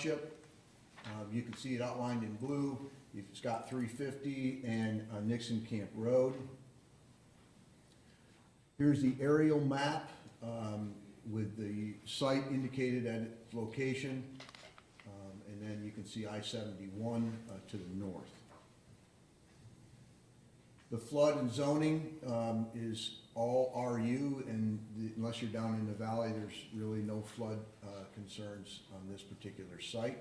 Township. You can see it outlined in blue. It's got 350 and Nixon Camp Road. Here's the aerial map with the site indicated at its location. And then you can see I-71 to the north. The flood and zoning is all RU, and unless you're down in the valley, there's really no flood concerns on this particular site.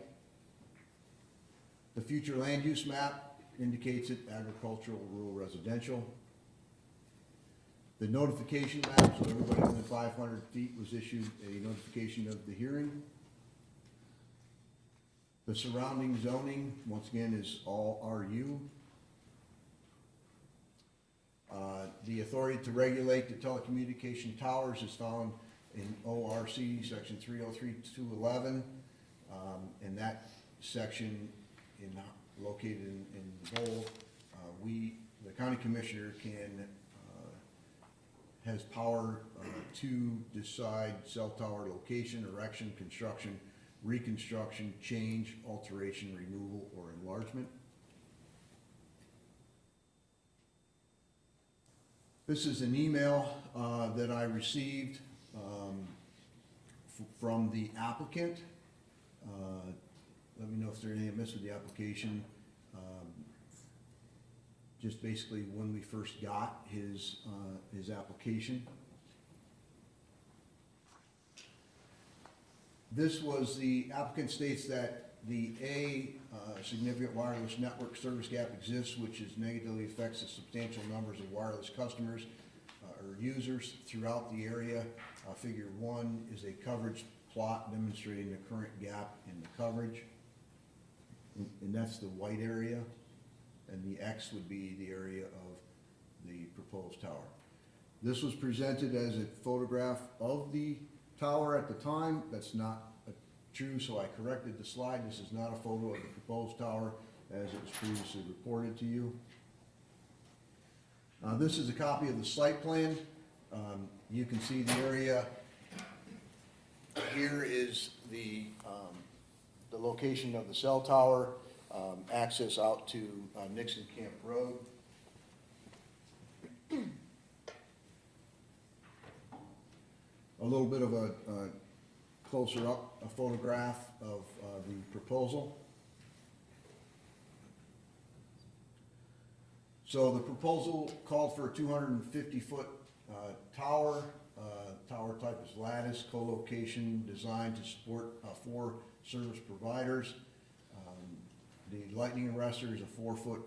The future land use map indicates it agricultural, rural, residential. The notification map, so everybody within 500 feet was issued a notification of the hearing. The surrounding zoning, once again, is all RU. The authority to regulate the telecommunication towers is found in ORC section 303-211, and that section located in bold. The county commissioner has power to decide cell tower location, erection, construction, reconstruction, change, alteration, removal, or enlargement. This is an email that I received from the applicant. Let me know if there's anything amiss with the application. Just basically when we first got his application. This was, the applicant states that the significant wireless network service gap exists, which negatively affects the substantial numbers of wireless customers or users throughout the area. Figure 1 is a coverage plot demonstrating the current gap in the coverage. And that's the white area, and the X would be the area of the proposed tower. This was presented as a photograph of the tower at the time. That's not true, so I corrected the slide. This is not a photo of the proposed tower as it was previously reported to you. This is a copy of the site plan. You can see the area. Here is the location of the cell tower, access out to Nixon Camp Road. A little bit of a closer up a photograph of the proposal. So the proposal called for a 250-foot tower. Tower type is lattice, co-location, designed to support 4 service providers. The lightning arrestor is a 4-foot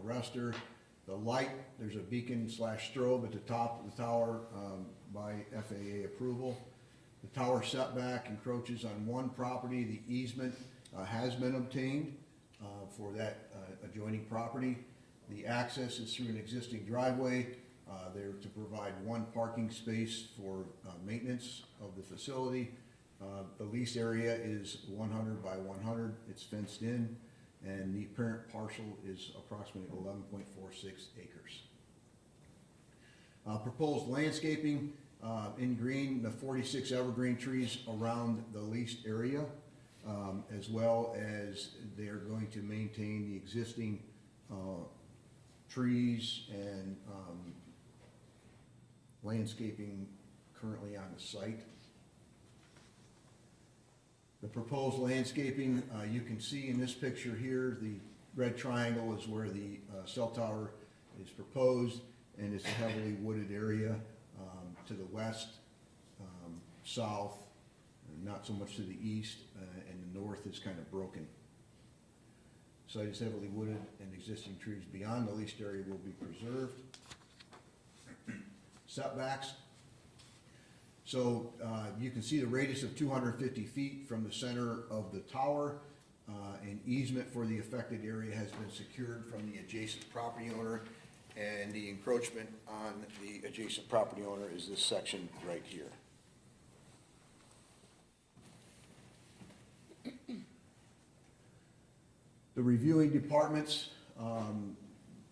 arrestor. The light, there's a beacon / strobe at the top of the tower by FAA approval. The tower setback encroaches on one property. The easement has been obtained for that adjoining property. The access is through an existing driveway. They're to provide 1 parking space for maintenance of the facility. The lease area is 100 by 100. It's fenced in, and the parent parcel is approximately 11.46 acres. Proposed landscaping, in green, the 46 evergreen trees around the leased area, as well as they're going to maintain the existing trees and landscaping currently on the site. The proposed landscaping, you can see in this picture here, the red triangle is where the cell tower is proposed, and it's a heavily wooded area to the west, south, not so much to the east, and the north is kind of broken. Site is heavily wooded, and existing trees beyond the leased area will be preserved. Setbacks. So you can see the radius of 250 feet from the center of the tower. An easement for the affected area has been secured from the adjacent property owner, and the encroachment on the adjacent property owner is this section right here. The reviewing departments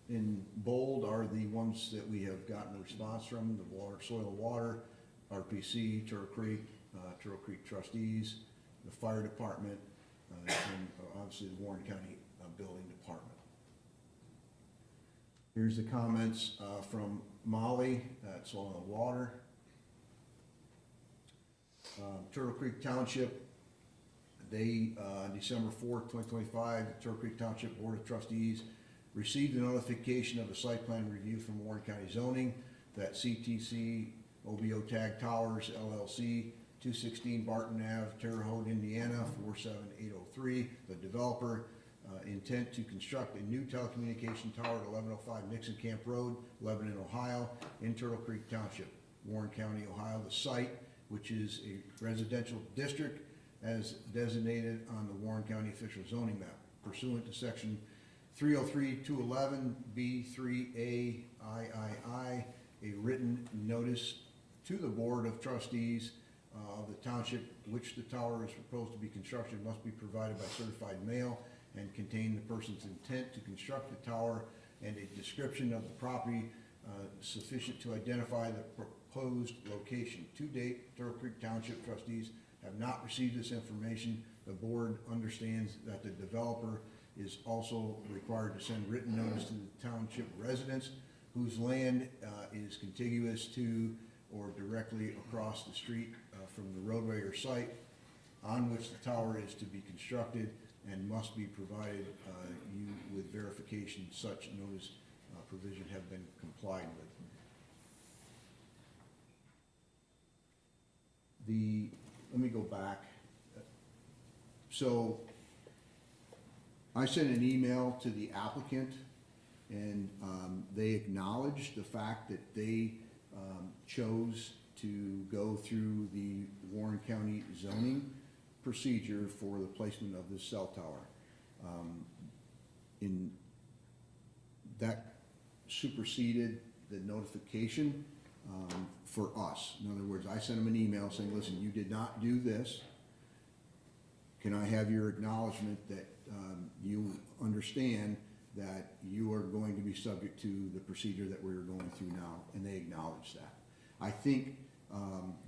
in bold are the ones that we have gotten a response from: the water, soil and water, RPC, Turtle Creek trustees, the fire department, obviously the Warren County Building Department. Here's the comments from Molly at Soil and Water. Turtle Creek Township, they, on December 4th, 2025, the Turtle Creek Township Board of Trustees received a notification of a site plan review from Warren County Zoning that CTC OBO Tag Towers LLC, 216 Barton Ave, Terre Haute, Indiana, 47803, the developer, intent to construct a new telecommunication tower at 1105 Nixon Camp Road, Lebanon, Ohio, in Turtle Creek Township, Warren County, Ohio. The site, which is a residential district, as designated on the Warren County official zoning map, pursuant to section 303-211 B3A III, a written notice to the Board of Trustees of the township which the tower is proposed to be constructed must be provided by certified mail and contain the person's intent to construct the tower and a description of the property sufficient to identify the proposed location. To date, Turtle Creek Township trustees have not received this information. The board understands that the developer is also required to send written notice to the township residents whose land is contiguous to or directly across the street from the roadway or site on which the tower is to be constructed, and must be provided you with verification such notice provision have been complied with. Let me go back. So I sent an email to the applicant, and they acknowledged the fact that they chose to go through the Warren County zoning procedure for the placement of this cell tower. In that superseded the notification for us. In other words, I sent them an email saying, listen, you did not do this. Can I have your acknowledgement that you understand that you are going to be subject to the procedure that we're going through now? And they acknowledged that. I think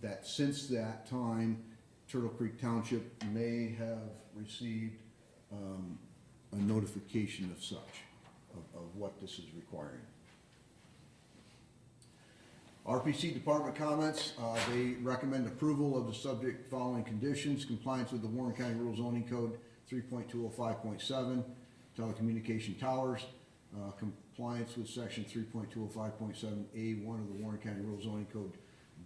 that since that time, Turtle Creek Township may have received a notification of such, of what this is requiring. RPC department comments, they recommend approval of the subject following conditions: compliance with the Warren County Rural Zoning Code 3.205.7, telecommunication towers, compliance with section 3.205.7A1 of the Warren County Rural Zoning Code,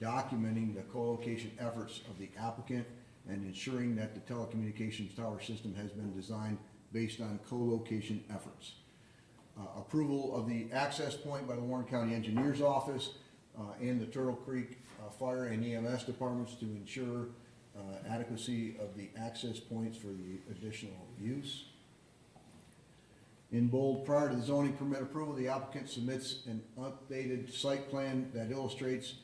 documenting the co-location efforts of the applicant and ensuring that the telecommunications tower system has been designed based on co-location efforts. Approval of the access point by the Warren County Engineers Office and the Turtle Creek Fire and EMS departments to ensure adequacy of the access points for the additional use. In bold, prior to the zoning permit approval, the applicant submits an updated site plan that illustrates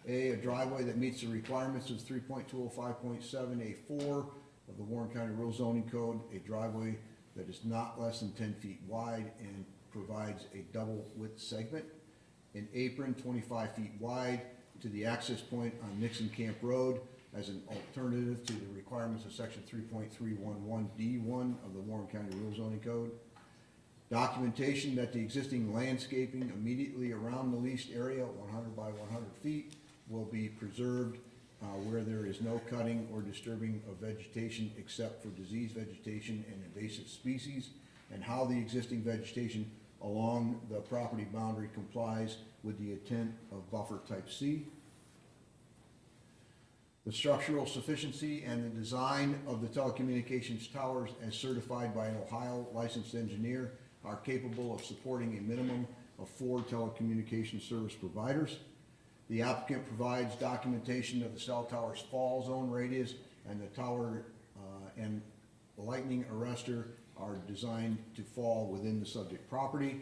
a driveway that meets the requirements of 3.205.7A4 of the Warren County Rural Zoning Code, a driveway that is not less than 10 feet wide and provides a double width segment, an apron 25 feet wide to the access point on Nixon Camp Road as an alternative to the requirements of section 3.311D1 of the Warren County Rural Zoning Code. Documentation that the existing landscaping immediately around the leased area, 100 by 100 feet, will be preserved where there is no cutting or disturbing of vegetation except for diseased vegetation and invasive species, and how the existing vegetation along the property boundary complies with the intent of buffer type C. The structural sufficiency and the design of the telecommunications towers as certified by an Ohio licensed engineer are capable of supporting a minimum of 4 telecommunications service providers. The applicant provides documentation of the cell tower's fall zone radius, and the tower and the lightning arrestor are designed to fall within the subject property.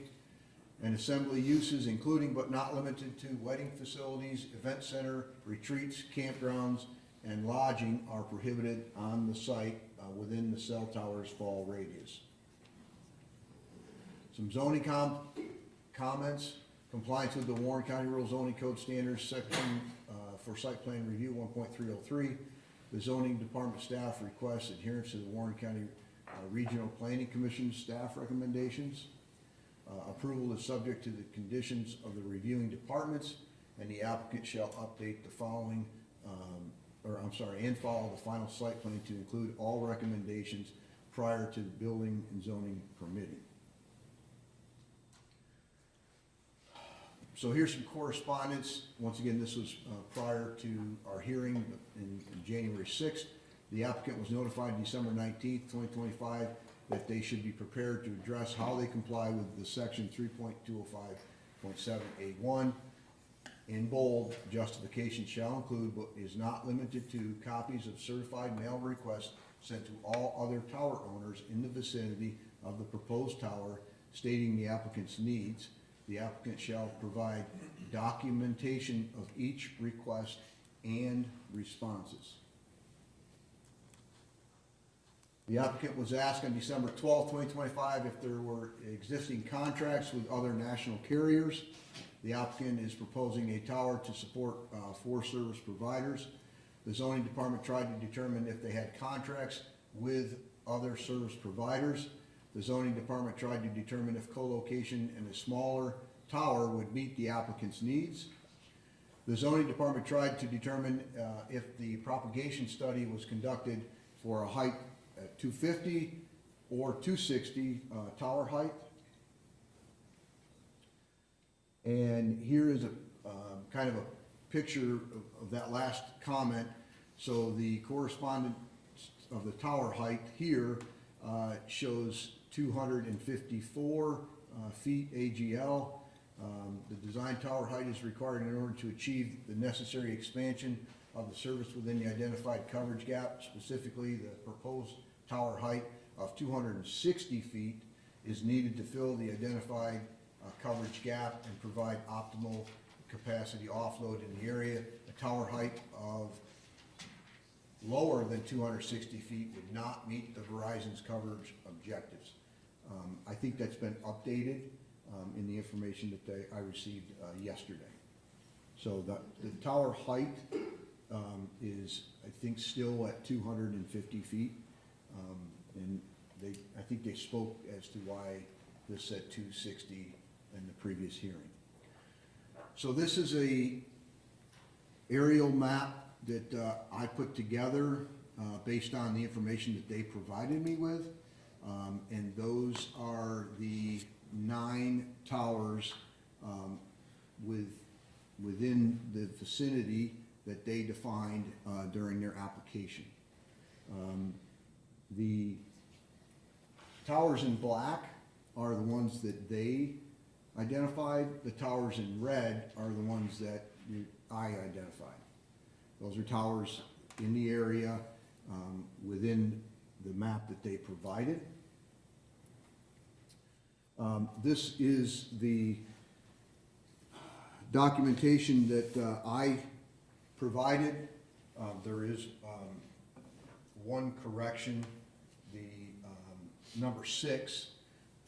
And assembly uses, including but not limited to wedding facilities, event center, retreats, campgrounds, and lodging, are prohibited on the site within the cell tower's fall radius. Some zoning comments. Compliance with the Warren County Rural Zoning Code standards section for site plan review 1.303. The zoning department staff requests adherence to the Warren County Regional Planning Commission staff recommendations. Approval is subject to the conditions of the reviewing departments, and the applicant shall update the following, and follow the final site plan to include all recommendations prior to building and zoning permitting. So here's some correspondence. Once again, this was prior to our hearing in January 6th. The applicant was notified December 19th, 2025, that they should be prepared to address how they comply with the section 3.205.7A1. In bold, justification shall include, but is not limited to, copies of certified mail requests sent to all other tower owners in the vicinity of the proposed tower stating the applicant's needs. The applicant shall provide documentation of each request and responses. The applicant was asked on December 12, 2025, if there were existing contracts with other national carriers. The applicant is proposing a tower to support 4 service providers. The zoning department tried to determine if they had contracts with other service providers. The zoning department tried to determine if co-location in a smaller tower would meet the applicant's needs. The zoning department tried to determine if the propagation study was conducted for a height at 250 or 260 tower height. And here is a kind of a picture of that last comment. So the correspondence of the tower height here shows 254 feet AGL. The design tower height is required in order to achieve the necessary expansion of the service within the identified coverage gap. Specifically, the proposed tower height of 260 feet is needed to fill the identified coverage gap and provide optimal capacity offload in the area. A tower height of lower than 260 feet would not meet the Verizon's coverage objectives. I think that's been updated in the information that I received yesterday. So the tower height is, I think, still at 250 feet. And I think they spoke as to why this said 260 in the previous hearing. So this is a aerial map that I put together based on the information that they provided me with. And those are the 9 towers within the vicinity that they defined during their application. The towers in black are the ones that they identified. The towers in red are the ones that I identified. Those are towers in the area within the map that they provided. This is the documentation that I provided. There is one correction. The number 6,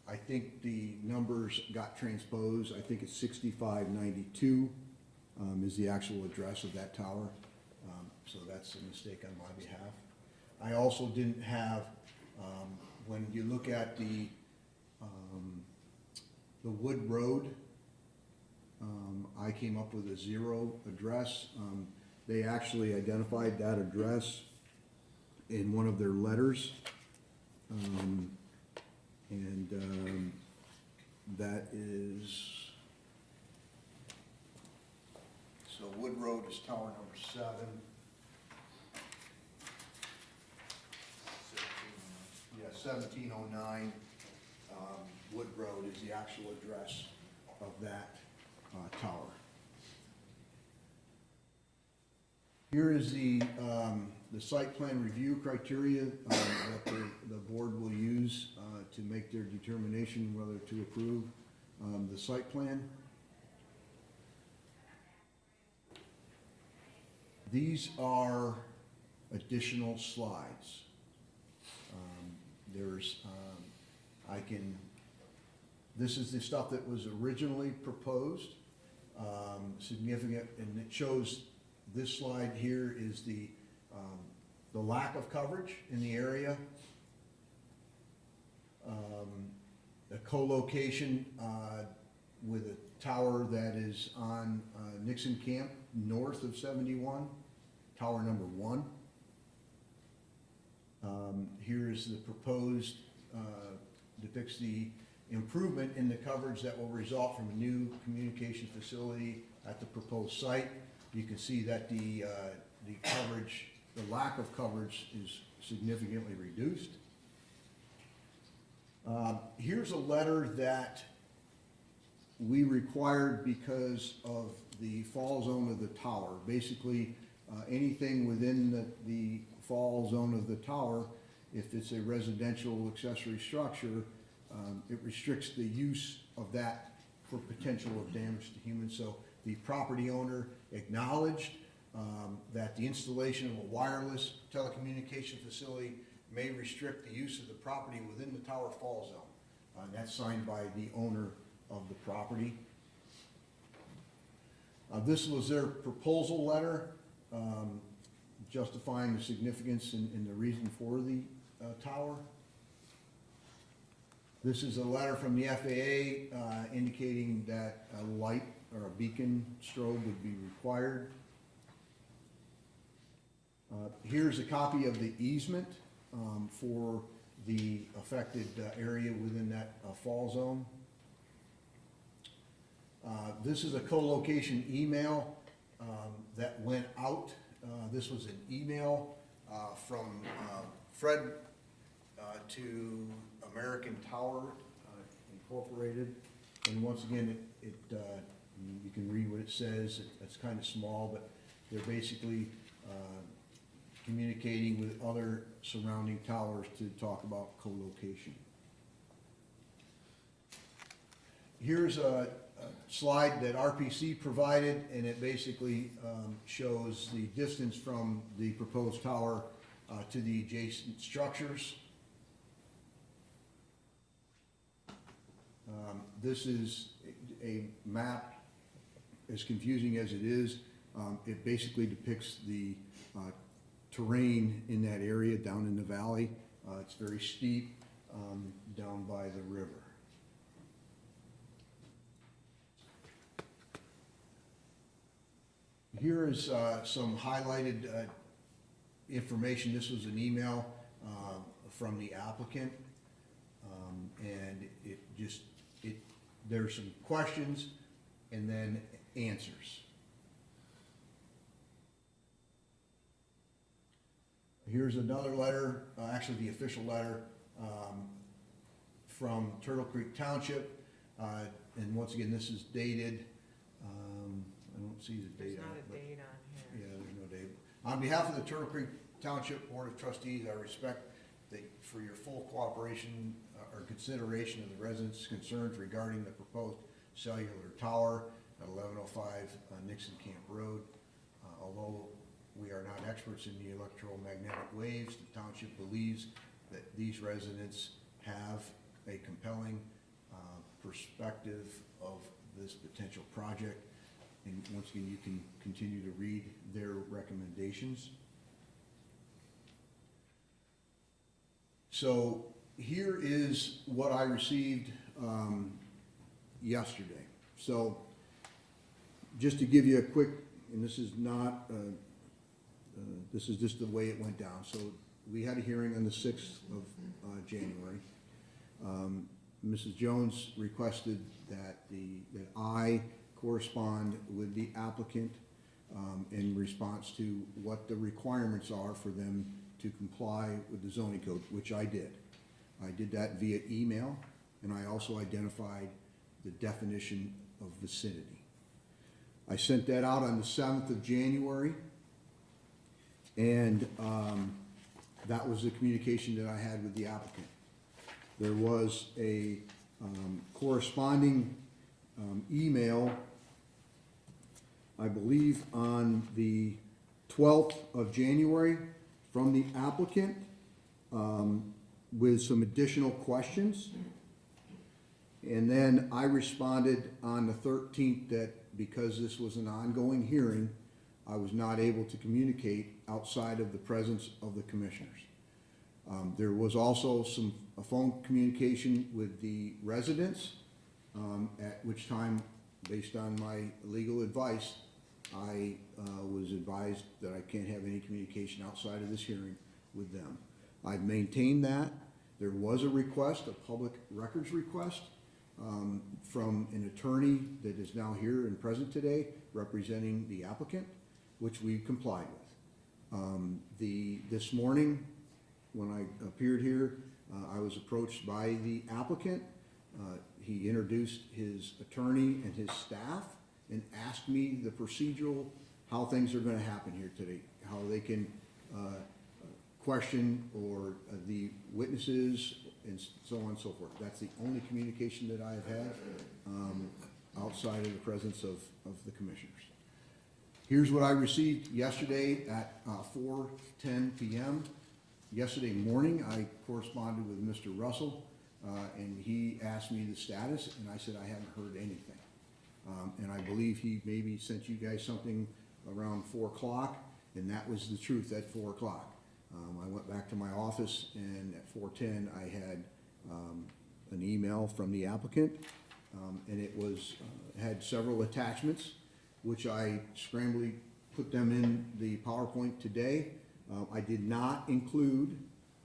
I think the numbers got transposed. I think it's 6592 is the actual address of that tower. So that's a mistake on my behalf. I also didn't have, when you look at the Wood Road, I came up with a 0 address. They actually identified that address in one of their letters. That is, so Wood Road is tower number 7. Yeah, 1709. Wood Road is the actual address of that tower. Here is the site plan review criteria that the board will use to make their determination whether to approve the site plan. These are additional slides. This is the stuff that was originally proposed, significant, and it shows this slide here is the lack of coverage in the area. co-location with a tower that is on Nixon Camp, north of 71, tower number 1. Here is the proposed, depicts the improvement in the coverage that will result from a new communication facility at the proposed site. You can see that the coverage, the lack of coverage is significantly reduced. Here's a letter that we required because of the fall zone of the tower. Basically, anything within the fall zone of the tower, if it's a residential accessory structure, it restricts the use of that for potential of damage to humans. So the property owner acknowledged that the installation of a wireless telecommunication facility may restrict the use of the property within the tower fall zone. And that's signed by the owner of the property. This was their proposal letter justifying the significance and the reason for the tower. This is a letter from the FAA indicating that a light or a beacon strobe would be required. Here's a copy of the easement for the affected area within that fall zone. This is a co-location email that went out. This was an email from Fred to American Tower Incorporated. And once again, you can read what it says. It's kind of small, but they're basically communicating with other surrounding towers to talk about co-location. Here's a slide that RPC provided, and it basically shows the distance from the proposed tower to the adjacent structures. This is a map, as confusing as it is. It basically depicts the terrain in that area down in the valley. It's very steep down by the river. Here is some highlighted information. This was an email from the applicant, and there's some questions and then answers. Here's another letter, actually the official letter from Turtle Creek Township, and once again, this is dated. I don't see the date on it. There's not a date on here. Yeah, there's no date. On behalf of the Turtle Creek Township Board of Trustees, I respect for your full cooperation or consideration of the residents' concerns regarding the proposed cellular tower at 1105 Nixon Camp Road. Although we are not experts in the electromagnetic waves, the township believes that these residents have a compelling perspective of this potential project. And once again, you can continue to read their recommendations. So here is what I received yesterday. So just to give you a quick, and this is not, this is just the way it went down. So we had a hearing on the 6th of January. Mrs. Jones requested that I correspond with the applicant in response to what the requirements are for them to comply with the zoning code, which I did. I did that via email, and I also identified the definition of vicinity. I sent that out on the 7th of January, and that was the communication that I had with the applicant. There was a corresponding email, I believe on the 12th of January from the applicant with some additional questions. And then I responded on the 13th that because this was an ongoing hearing, I was not able to communicate outside of the presence of the commissioners. There was also some a phone communication with the residents, at which time, based on my legal advice, I was advised that I can't have any communication outside of this hearing with them. I've maintained that. There was a request, a public records request, from an attorney that is now here and present today representing the applicant, which we complied with. This morning, when I appeared here, I was approached by the applicant. He introduced his attorney and his staff and asked me the procedural, how things are gonna happen here today, how they can question or the witnesses and so on and so forth. That's the only communication that I have had outside of the presence of the commissioners. Here's what I received yesterday at 4:10 p.m. Yesterday morning, I corresponded with Mr. Russell, and he asked me the status, and I said I haven't heard anything. And I believe he maybe sent you guys something around 4 o'clock, and that was the truth at 4 o'clock. I went back to my office, and at 4:10, I had an email from the applicant, and it was had several attachments, which I scrambly put them in the PowerPoint today. I did not include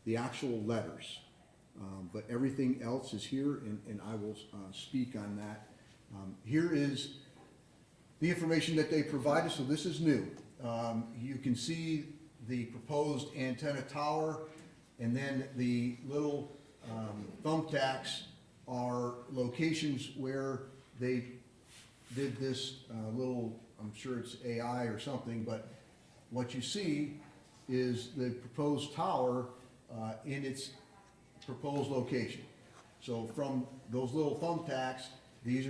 the actual letters, but everything else is here, and I will speak on that. Here is the information that they provided, so this is new. You can see the proposed antenna tower, and then the little thumbtacks are locations where they did this little, I'm sure it's AI or something, but what you see is the proposed tower in its proposed location. So from those little thumbtacks, these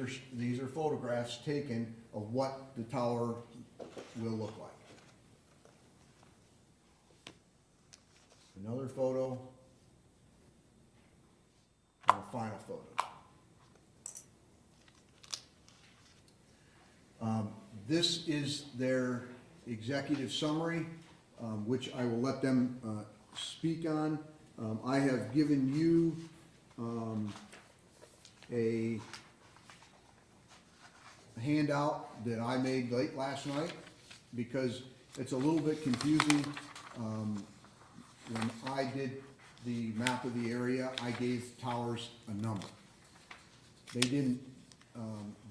are photographs taken of what the tower will look like. Another photo, and a final photo. This is their executive summary, which I will let them speak on. I have given you a handout that I made late last night because it's a little bit confusing. When I did the map of the area, I gave towers a number. They didn't,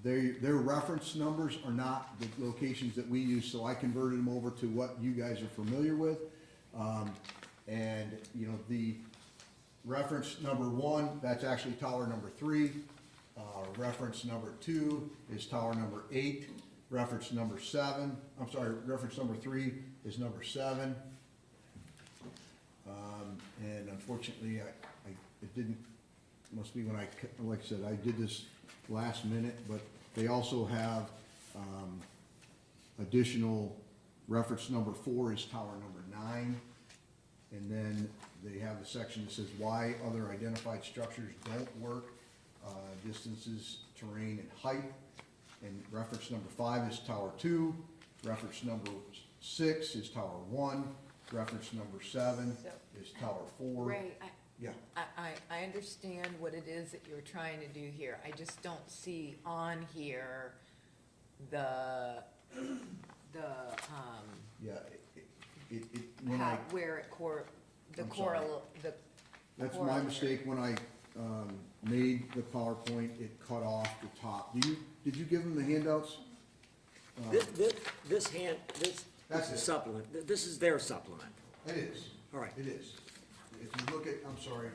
their reference numbers are not the locations that we use, so I converted them over to what you guys are familiar with. And, you know, the reference number 1, that's actually tower number 3. Reference number 2 is tower number 8. Reference number 7, I'm sorry, reference number 3 is number 7. And unfortunately, it didn't, must be when like I said, I did this last minute, but they also have additional reference number 4 is tower number 9. And then they have a section that says why other identified structures don't work, distances, terrain, and height. And reference number 5 is tower 2. Reference number 6 is tower 1. Reference number 7 is tower 4. Ray, Yeah. I understand what it is that you're trying to do here. I just don't see on here the, Yeah, when I, where it the I'm sorry. That's my mistake. When I made the PowerPoint, it cut off the top. Did you give them the handouts? This That's is it. supplement, this is their supplement. It is. All right. It is. If you look at, I'm sorry,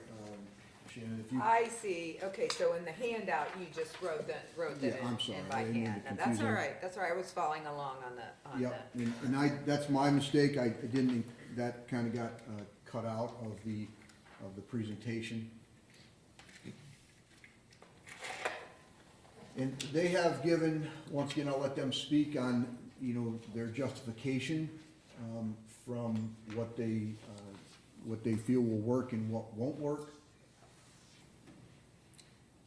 Shannon, if you, I see, okay, so in the handout, you just wrote that Yeah, I'm sorry, in I by didn't mean to hand. And confuse them. that's all right, I was following along on the, yep, and that's my mistake. I didn't, that kind of got cut out of the presentation. And they have given, once again, I'll let them speak on, you know, their justification from what they feel will work and what won't work.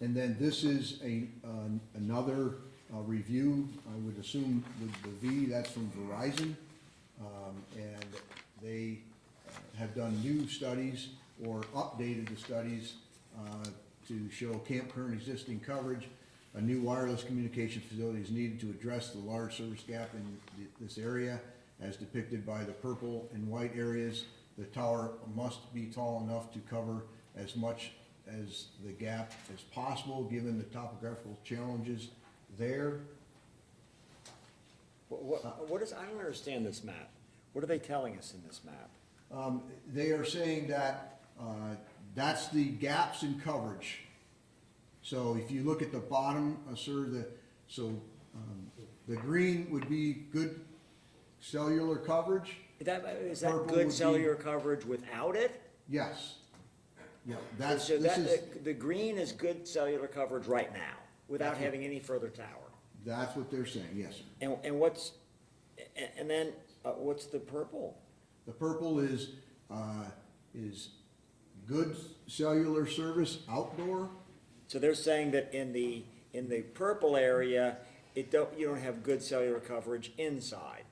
And then this is another review, I would assume with the V, that's from Verizon. And they have done new studies or updated the studies to show Camp Kern existing coverage. A new wireless communication facility is needed to address the large service gap in this area as depicted by the purple and white areas. The tower must be tall enough to cover as much as the gap as possible, given the topographical challenges there. What is, I don't understand this map. What are they telling us in this map? They are saying that, that's the gaps in coverage. So if you look at the bottom, sir, the green would be good cellular coverage. Is Purple that would good be- cellular coverage without it? Yes. Yeah, that's, So this is, the green is good cellular coverage right now, without That's what- having any further tower. that's what they're saying, yes, sir. And what's, and then, what's the purple? The purple is good cellular service outdoor. So they're saying that in the purple area, you don't have good cellular coverage inside.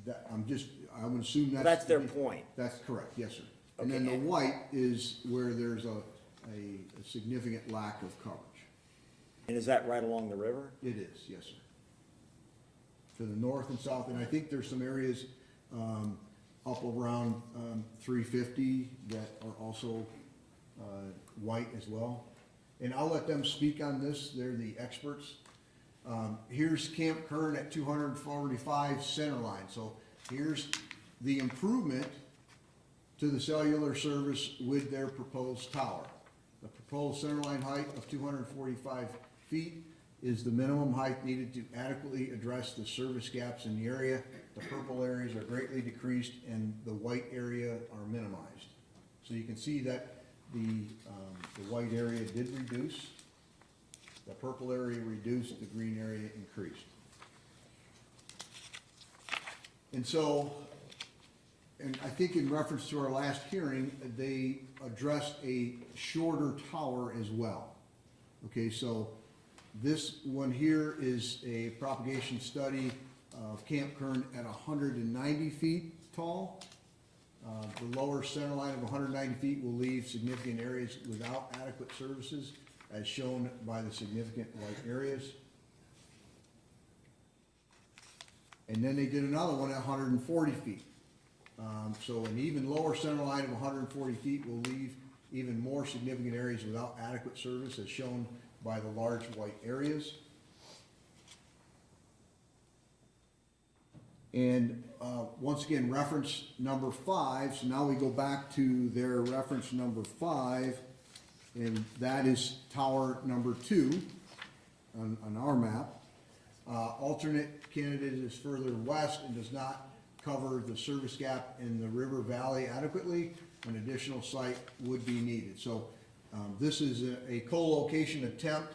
That, I'm gonna assume that's. That's their point. That's correct, yes, sir. And then the Okay, and- white is where there's a significant lack of coverage. And is that right along the river? It is, yes, sir. To the north and south, and I think there's some areas, up around, 350 that are also, white as well. And I'll let them speak on this, they're the experts. Here's Camp Kern at 245 center line, so here's the improvement to the cellular service with their proposed tower. The proposed center line height of 245 feet is the minimum height needed to adequately address the service gaps in the area. The purple areas are greatly decreased and the white area are minimized. So you can see that the white area did reduce, the purple area reduced, the green area increased. And so, and I think in reference to our last hearing, they addressed a shorter tower as well. Okay, so this one here is a propagation study of Camp Kern at 190 feet tall. The lower center line of 190 feet will leave significant areas without adequate services, as shown by the significant white areas. And then they did another one at 140 feet. So an even lower center line of 140 feet will leave even more significant areas without adequate service, as shown by the large white areas. And once again, reference number 5, so now we go back to their reference number 5, and that is tower number 2 on our map. Alternate candidate is further west and does not cover the service gap in the river valley adequately. An additional site would be needed. So this is a co-location attempt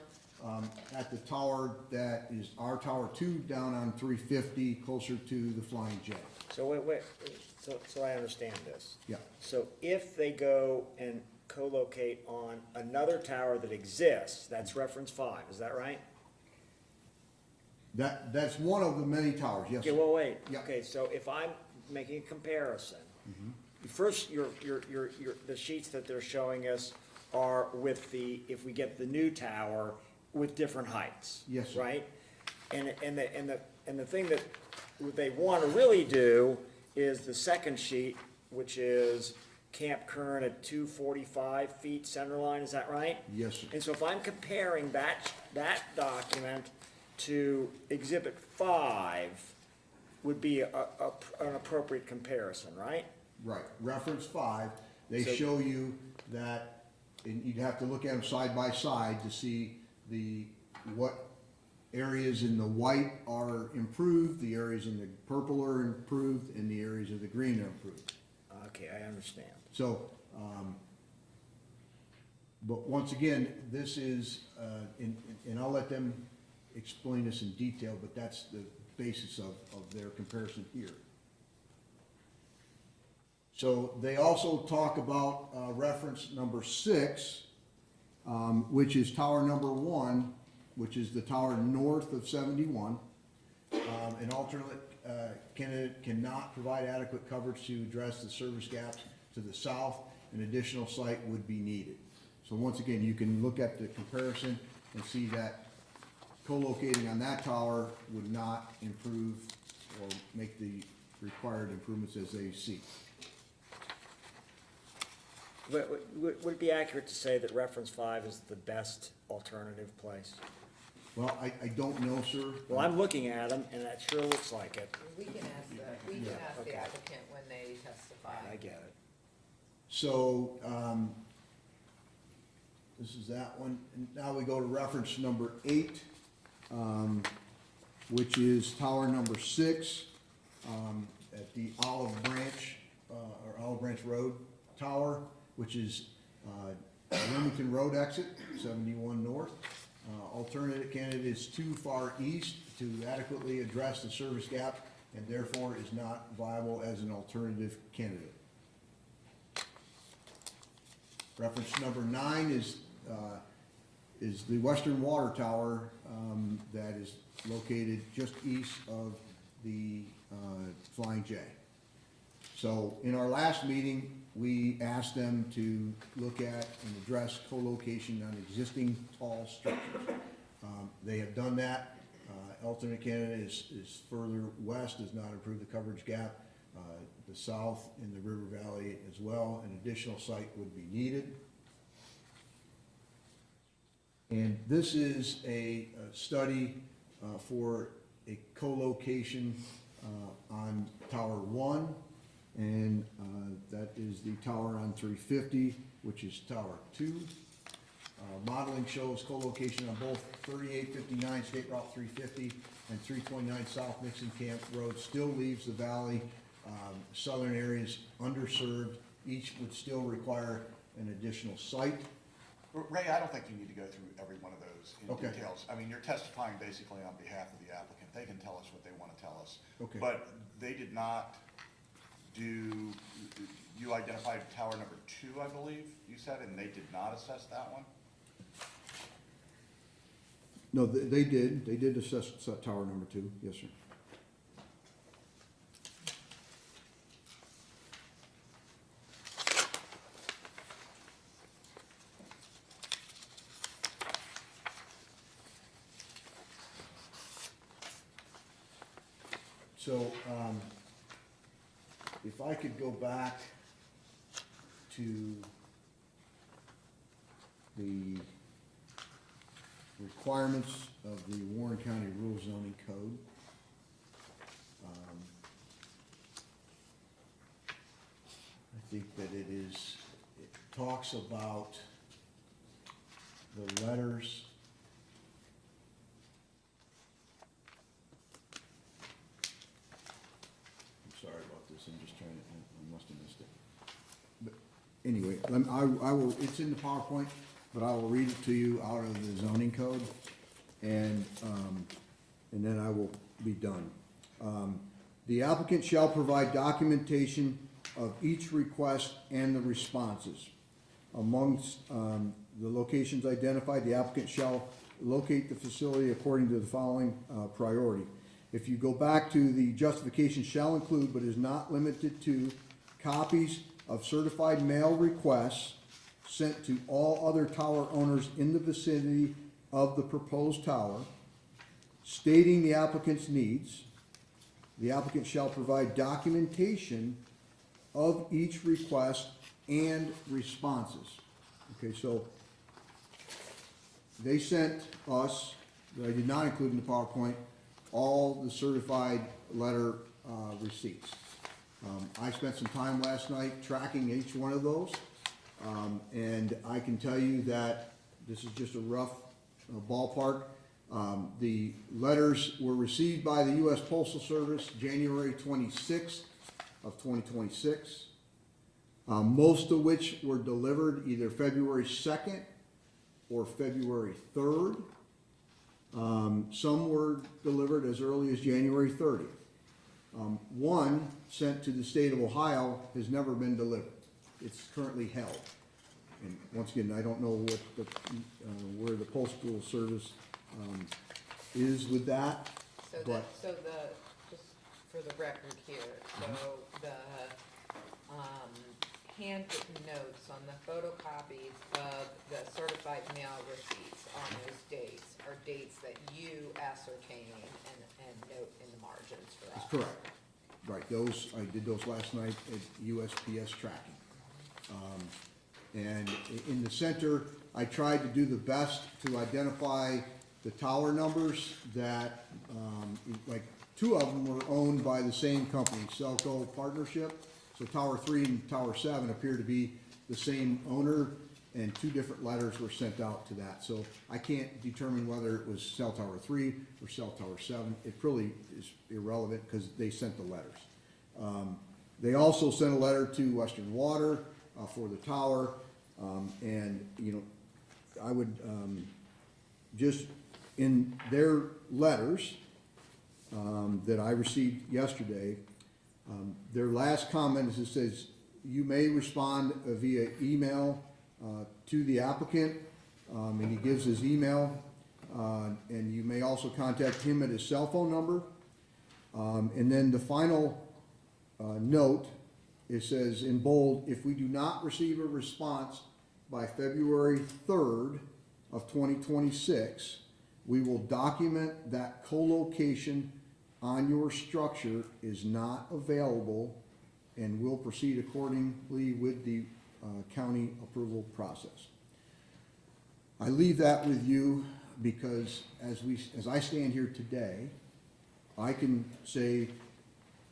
at the tower that is our tower 2 down on 350, closer to the Flying J. So wait, so I understand this. Yeah. So if they go and co-locate on another tower that exists, that's reference 5, is that right? That's one of the many towers, yes, Okay, sir. well, wait, Yeah. okay, so if I'm making a comparison, first, the sheets that they're showing us are with if we get the new tower with different heights. Yes, sir. Right? And the thing that they wanna really do is the second sheet, which is Camp Kern at 245 feet center line, is that right? Yes, sir. And so if I'm comparing that document to Exhibit 5, would be an appropriate comparison, right? Right, reference 5, they So- show you that, and you'd have to look at them side by side to see what areas in the white are improved, the areas in the purple are improved, and the areas of the green are improved. Okay, I understand. So, but once again, this is, and I'll let them explain this in detail, but that's the basis of their comparison here. So they also talk about reference number 6, which is tower number 1, which is the tower north of 71. An alternate candidate cannot provide adequate coverage to address the service gaps to the south. An additional site would be needed. So once again, you can look at the comparison and see that co-locating on that tower would not improve or make the required improvements as they seek. Would it be accurate to say that reference 5 is the best alternative place? Well, I don't know, sir. Well, I'm looking at them, and that sure looks like it. We can ask the Okay. applicant when they testify. I get it. So, this is that one. And now we go to reference number 8, which is tower number 6, at the Olive Branch, or Olive Branch Road Tower, which is, Wilmington Road exit, 71 north. Alternative candidate is too far east to adequately address the service gap and therefore is not viable as an alternative candidate. Reference number 9 is the Western Water Tower, that is located just east of the, Flying J. So in our last meeting, we asked them to look at and address co-location on existing tall structures. They have done that. Alternate candidate is further west, does not improve the coverage gap. The south in the River Valley as well, an additional site would be needed. And this is a study for a co-location on Tower 1, and that is the tower on 350, which is Tower 2. Modeling shows co-location on both 3859 State Route 350 and 329 South Nixon Camp Road still leaves the valley, southern areas underserved. Each would still require an additional site. Ray, I don't think you need to go through every one of those in Okay. details. I mean, you're testifying basically on behalf of the applicant. They can tell us what they want to tell us. Okay. But they did not do, you identified tower number 2, I believe you said, and they did not assess that one? No, they did assess tower number 2, yes, sir. So, if I could go back to the requirements of the Warren County Rural Zoning Code. I think that it talks about the letters. I'm sorry about this, I'm just trying to, I must have missed it. But anyway, I will, it's in the PowerPoint, but I will read it to you out of the zoning code, and then I will be done. The applicant shall provide documentation of each request and the responses. Amongst the locations identified, the applicant shall locate the facility according to the following priority. If you go back to the justification, shall include but is not limited to copies of certified mail requests sent to all other tower owners in the vicinity of the proposed tower, stating the applicant's needs. The applicant shall provide documentation of each request and responses. Okay, so they sent us, that I did not include in the PowerPoint, all the certified letter receipts. I spent some time last night tracking each one of those, and I can tell you that this is just a rough ballpark. The letters were received by the U.S. Postal Service January 26th of 2026, most of which were delivered either February 2nd or February 3rd. Some were delivered as early as January 30th. One sent to the state of Ohio has never been delivered. It's currently held. And once again, I don't know what the, where the Postal Service is with that, but Just for the record here, so the handwritten notes on the photocopies of the certified mail receipts on those dates are dates that you ascertain and note in the margins for us. That's correct. Right, those, I did those last night at USPS tracking. And in the center, I tried to do the best to identify the tower numbers that, like, two of them were owned by the same company, Celco Partnership. So Tower 3 and Tower 7 appear to be the same owner, and two different letters were sent out to that. So I can't determine whether it was Cell Tower 3 or Cell Tower 7. It really is irrelevant because they sent the letters. They also sent a letter to Western Water for the tower, and, you know, I would, just in their letters that I received yesterday, their last comment is, it says, you may respond via email to the applicant, and he gives his email, and you may also contact him at his cell phone number. And then the final note, it says in bold, if we do not receive a response by February 3rd of 2026, we will document that co-location on your structure is not available and will proceed accordingly with the county approval process. I leave that with you because as I stand here today, I can say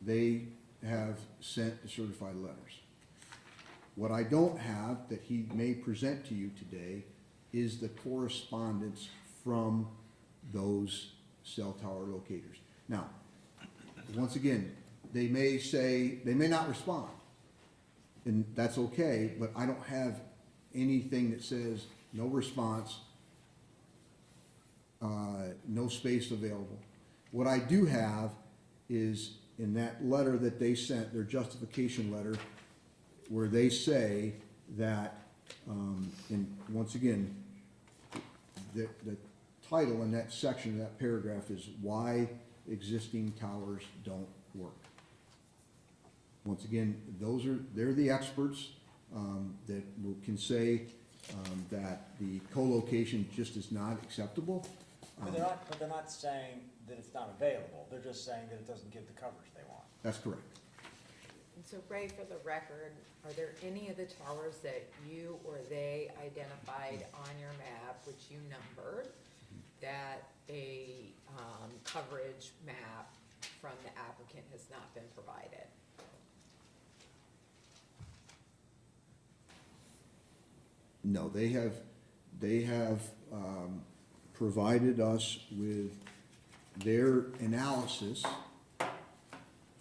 they have sent the certified letters. What I don't have that he may present to you today is the correspondence from those cell tower locators. Now, once again, they may not respond, and that's okay, but I don't have anything that says no response, no space available. What I do have is in that letter that they sent, their justification letter, where they say that, and once again, the title in that section, that paragraph is why existing towers don't work. Once again, they're the experts that can say that the co-location just is not acceptable. But they're not saying that it's not available, they're just saying that it doesn't give the coverage they want. That's correct. And so Ray, for the record, are there any of the towers that you or they identified on your map, which you numbered, that a coverage map from the applicant has not been provided? No, they have provided us with their analysis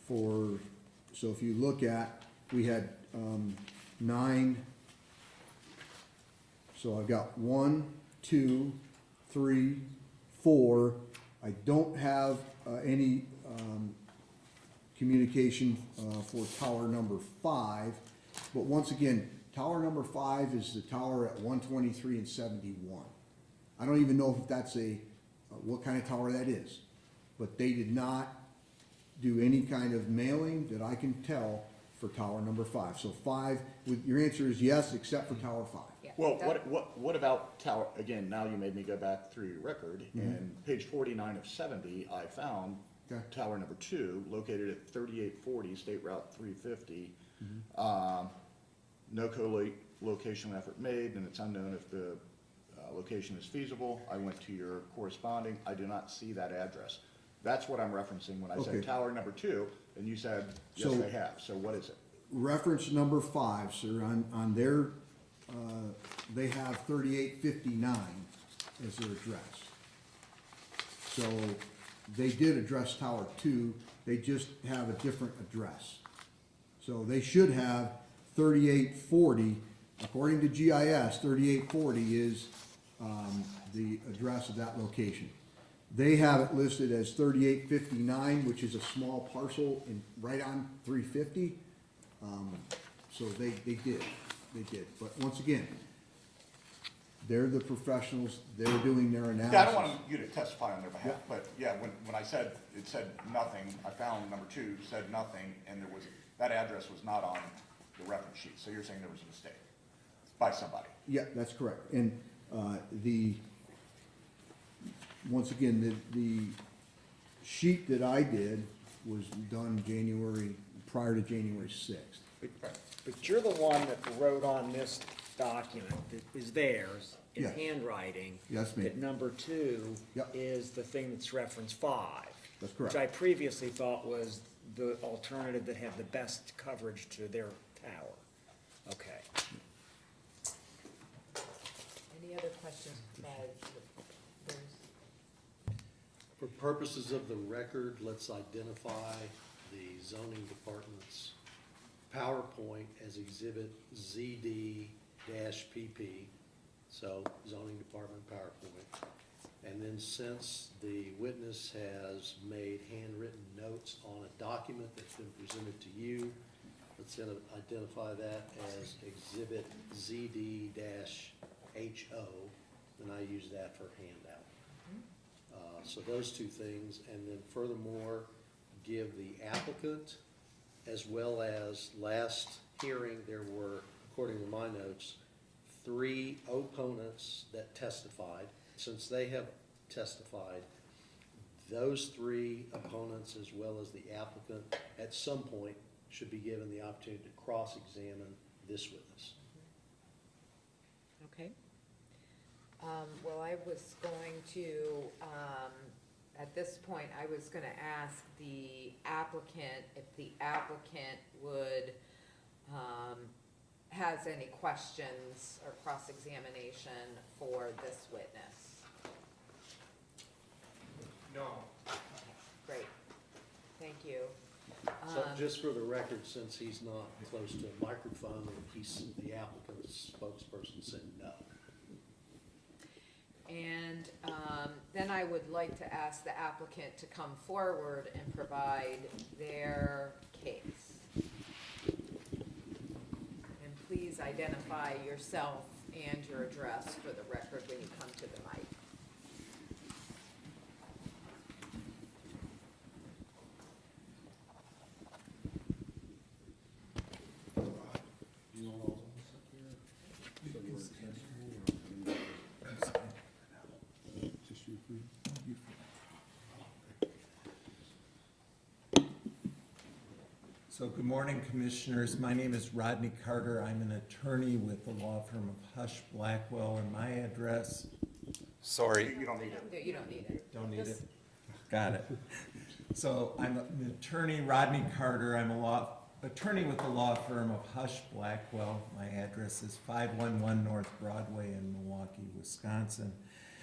for, so if you look at, we had 9, so I've got 1, 2, 3, 4. I don't have any communication for tower number 5, but once again, tower number 5 is the tower at 123 and 71. I don't even know if that's what kind of tower that is, but they did not do any kind of mailing that I can tell for tower number 5. So 5, your answer is yes, except for tower 5. Yeah, Well, that- what about tower, again, now you made me go back through your record, and page 49 of 70, I found Okay. tower number 2, located at 3840 State Route 350. No co-location effort made, and it's unknown if the location is feasible. I went to your corresponding, I do not see that address. That's what I'm referencing when I said Okay. tower number 2, and you said, yes, So- they have. So what is it? Reference number 5, sir, on their, they have 3859 as their address. So they did address tower 2, they just have a different address. So they should have 3840, according to GIS, 3840 is the address of that location. They have it listed as 3859, which is a small parcel right on 350. So they did. But once again, they're the professionals, they're doing their analysis. Yeah, I don't want you to testify on their behalf, but yeah, when I said, it said nothing, I found number 2 said nothing, and that address was not on the reference sheet, so you're saying there was a mistake by somebody? Yeah, that's correct. And once again, the sheet that I did was done prior to January 6th. But you're the one that wrote on this document that is theirs in Yes. handwriting. Yes, ma'am. That number 2 Yep. is the thing that's reference 5. That's correct. Which I previously thought was the alternative that had the best coverage to their tower. Okay. Any other questions by those? For purposes of the record, let's identify the zoning department's PowerPoint as exhibit ZD-PP, so zoning department PowerPoint. And then since the witness has made handwritten notes on a document that's been presented to you, let's then identify that as exhibit ZD-HO, and I use that for handout. So those two things, and then furthermore, give the applicant, as well as last hearing, there were, according to my notes, 3 opponents that testified. Since they have testified, those 3 opponents, as well as the applicant, at some point should be given the opportunity to cross-examine this witness. Okay. Well, I was going to, at this point, I was gonna ask the applicant if the applicant would, has any questions or cross-examination for this witness. No. Great, thank you. So just for the record, since he's not close to a microphone, the applicant's spokesperson said no. And then I would like to ask the applicant to come forward and provide their case. And please identify yourself and your address for the record when you come to the mic. So good morning, Commissioners. My name is Rodney Carter. I'm an attorney with the law firm of Hush Blackwell, and my address, sorry, You don't need it. You don't need it. don't need it? Just- Got it. So I'm an attorney, Rodney Carter. I'm a attorney with the law firm of Hush Blackwell. My address is 511 North Broadway in Milwaukee, Wisconsin.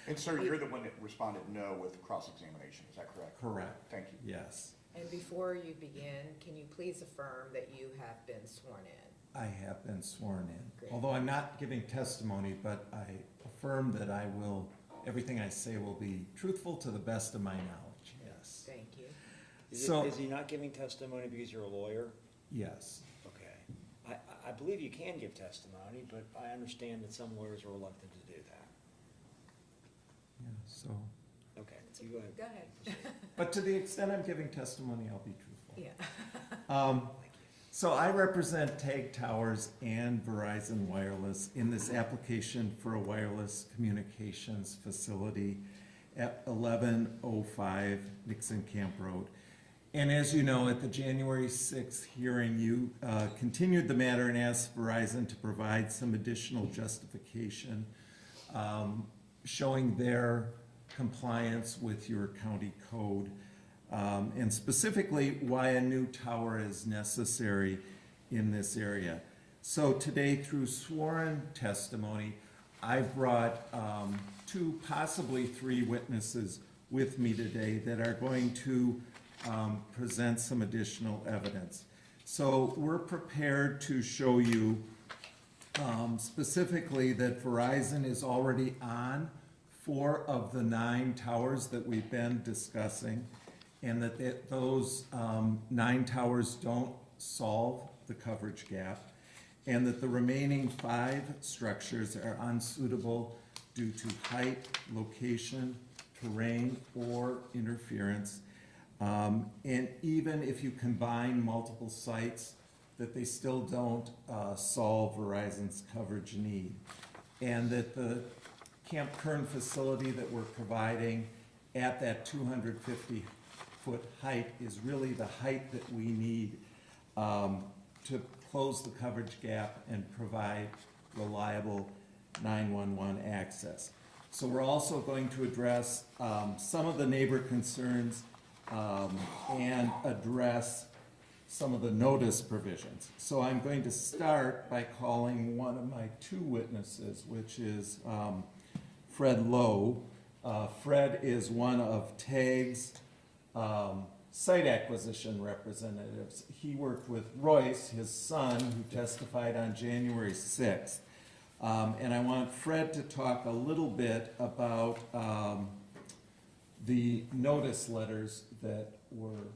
And sir, you're the one that responded no with cross-examination, is that correct? Correct. Thank you. Yes, And before you begin, can you please affirm that you have been sworn in? I have been sworn in. Great. Although I'm not giving testimony, but I affirm that everything I say will be truthful to the best of my knowledge, yes. Thank you. Is he not giving testimony because you're a lawyer? Yes. Okay. I believe you can give testimony, but I understand that some lawyers are reluctant to do that. Yeah, so, Okay, you go ahead. Go ahead. but to the extent I'm giving testimony, I'll be truthful. Yeah. So I represent Tag Towers and Verizon Wireless in this application for a wireless communications facility at 1105 Nixon Camp Road. And as you know, at the January 6th hearing, you continued the matter and asked Verizon to provide some additional justification showing their compliance with your county code, and specifically why a new tower is necessary in this area. So today, through sworn testimony, I've brought 2, possibly 3 witnesses with me today that are going to present some additional evidence. So we're prepared to show you specifically that Verizon is already on 4 of the 9 towers that we've been discussing, and that those 9 towers don't solve the coverage gap, and that the remaining 5 structures are unsuitable due to height, location, terrain, or interference. And even if you combine multiple sites, that they still don't solve Verizon's coverage need. And that the Camp Kern facility that we're providing at that 250-foot height is really the height that we need to close the coverage gap and provide reliable 911 access. So we're also going to address some of the neighbor concerns and address some of the notice provisions. So I'm going to start by calling one of my two witnesses, which is Fred Lowe. Fred is one of TAG's site acquisition representatives. He worked with Royce, his son, who testified on January 6th. And I want Fred to talk a little bit about the notice letters that were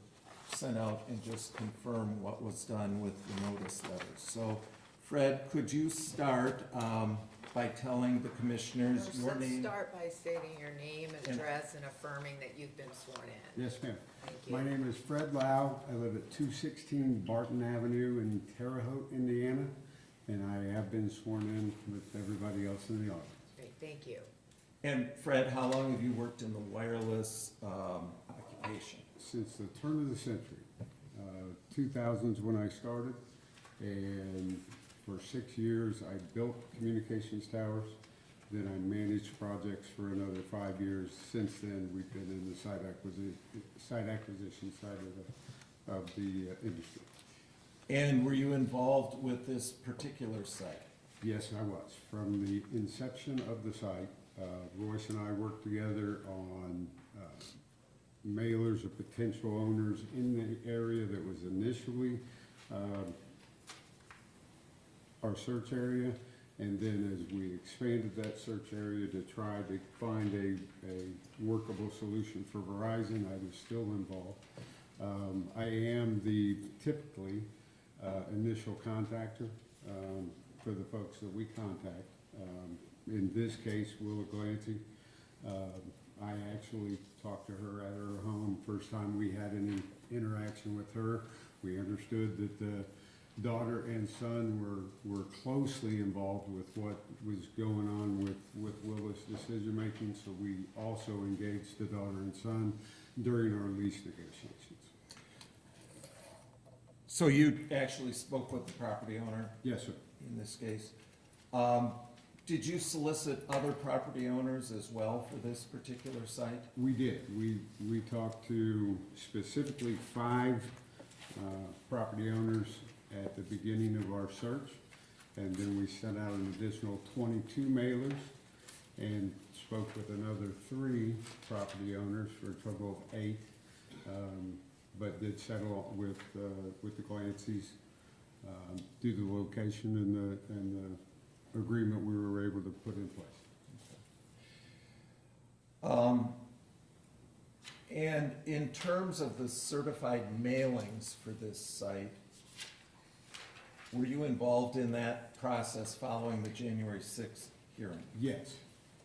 sent out and just confirm what was done with the notice letters. So, Fred, could you start by telling the commissioners First, your let's name? start by stating your name, And- address, and affirming that you've been sworn in. Yes, ma'am. Thank you. My name is Fred Lau. I live at 216 Barton Avenue in Terre Haute, Indiana, and I have been sworn in with everybody else in the audience. Great, thank you. And Fred, how long have you worked in the wireless occupation? Since the turn of the century, 2000s when I started, and for 6 years I built communications towers. Then I managed projects for another 5 years. Since then, we've been in the site acquisition side of the industry. And were you involved with this particular site? Yes, I was. From the inception of the site, Royce and I worked together on mailers of potential owners in the area that was initially our search area. And then as we expanded that search area to try to find a workable solution for Verizon, I was still involved. I am the typically initial contactor for the folks that we contact. In this case, Willa Glancy. I actually talked to her at her home. First time we had any interaction with her, we understood that the daughter and son were closely involved with what was going on with Willa's decision-making, so we also engaged the daughter and son during our lease negotiations. So you actually spoke with the property owner Yes, sir. in this case. Did you solicit other property owners as well for this particular site? We did. We talked to specifically 5 property owners at the beginning of our search, and then we sent out an additional 22 mailers and spoke with another 3 property owners for a total of 8, but did settle with the Glancys due to the location and the agreement we were able to put in place. And in terms of the certified mailings for this site, were you involved in that process following the January 6th hearing? Yes.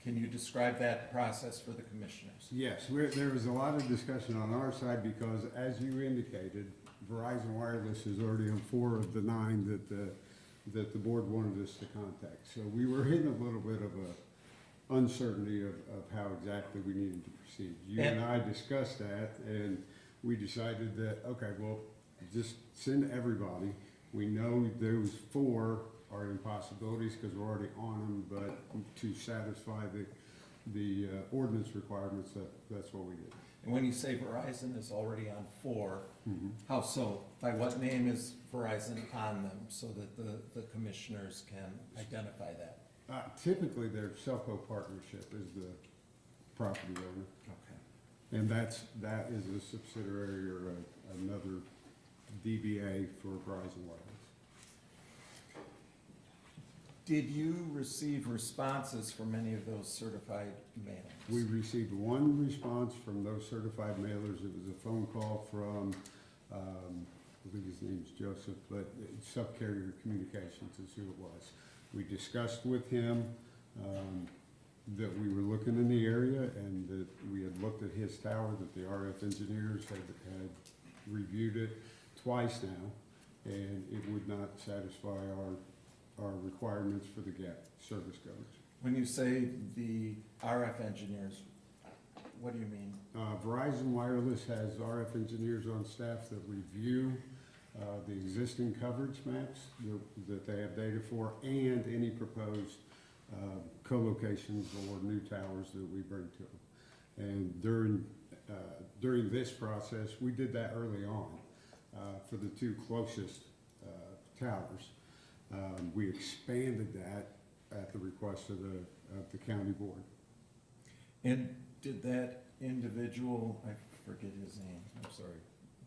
Can you describe that process for the commissioners? Yes, there was a lot of discussion on our side because, as you indicated, Verizon Wireless is already on 4 of the 9 that the board wanted us to contact. So we were in a little bit of a uncertainty of how exactly we needed to proceed. You and I discussed that, and we decided that, okay, well, just send everybody. We know those 4 are impossibilities because we're already on them, but to satisfy the ordinance requirements, that's what we did. And when you say Verizon is already on 4, how so? By what name is Verizon on them so that the commissioners can identify that? Typically, their Selco partnership is the property owner, Okay. and that is a subsidiary or another DBA for Verizon Wireless. Did you receive responses from any of those certified mailings? We received 1 response from those certified mailers. It was a phone call from, I believe his name's Joseph, but Subcarrier Communications is who it was. We discussed with him that we were looking in the area and that we had looked at his tower, that the RF engineers had reviewed it twice now. and it would not satisfy our requirements for the gap service coverage. When you say the RF engineers, what do you mean? Verizon Wireless has RF engineers on staff that review the existing coverage maps that they have data for, and any proposed co-locations or new towers that we bring to them. And during this process, we did that early on for the two closest towers. We expanded that at the request of the county board. And did that individual, I forget his name, I'm sorry,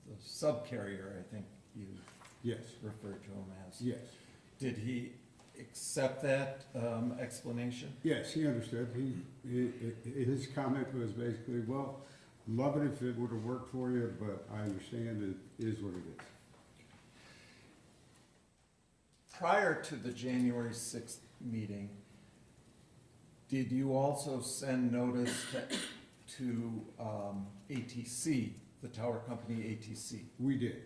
the subcarrier, I think you Yes, referred to him as. yes. Did he accept that explanation? Yes, he understood. His comment was basically, well, love it if it would have worked for you, but I understand it is what it is. Prior to the January 6th meeting, did you also send notice to ATC, the tower company ATC? We did.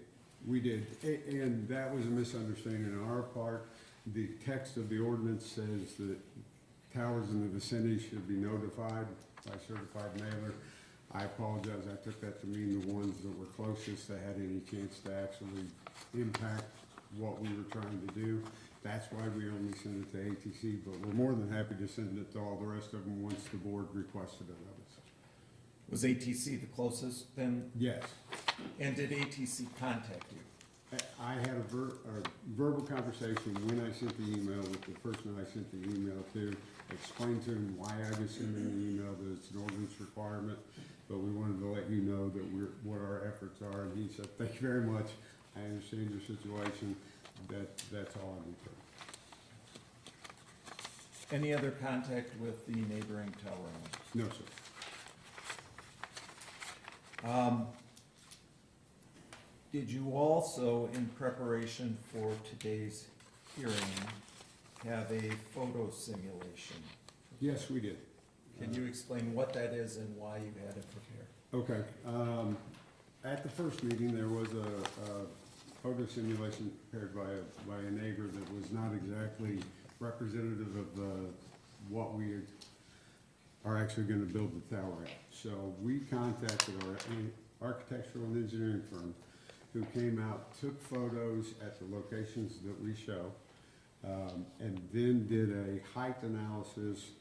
And that was a misunderstanding on our part. The text of the ordinance says that towers in the vicinity should be notified by certified mailer. I apologize, I took that to mean the ones that were closest that had any chance to actually impact what we were trying to do. That's why we only send it to ATC, but we're more than happy to send it to all the rest of them once the board requested it of us. Was ATC the closest then? Yes, And did ATC contact you? I had a verbal conversation when I sent the email with the person I sent the email to, explained to him why I was sending the email, that it's an ordinance requirement, but we wanted to let you know that what our efforts are, and he said, thank you very much, I understand your situation, that's all I need to. Any other contact with the neighboring tower owners? No, sir. Did you also, in preparation for today's hearing, have a photo simulation? Yes, we did. Can you explain what that is and why you had it prepared? Okay, at the first meeting, there was a photo simulation prepared by a neighbor that was not exactly representative of what we are actually gonna build the tower at. So we contacted our architectural and engineering firm, who came out, took photos at the locations that we show, and then did a height analysis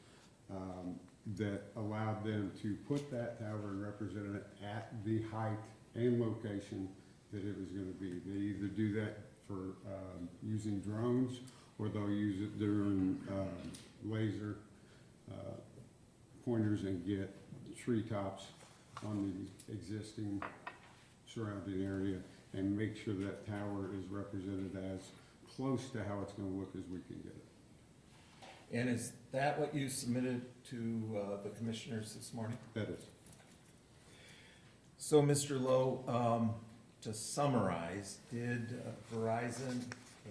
that allowed them to put that tower and represent it at the height and location that it was gonna be. They either do that for using drones, or they'll use it during laser pointers and get treetops on the existing surrounding area, and make sure that tower is represented as close to how it's gonna look as we can get it. And is that what you submitted to the commissioners this morning? That is. So, Mr. Lowe, to summarize, did Verizon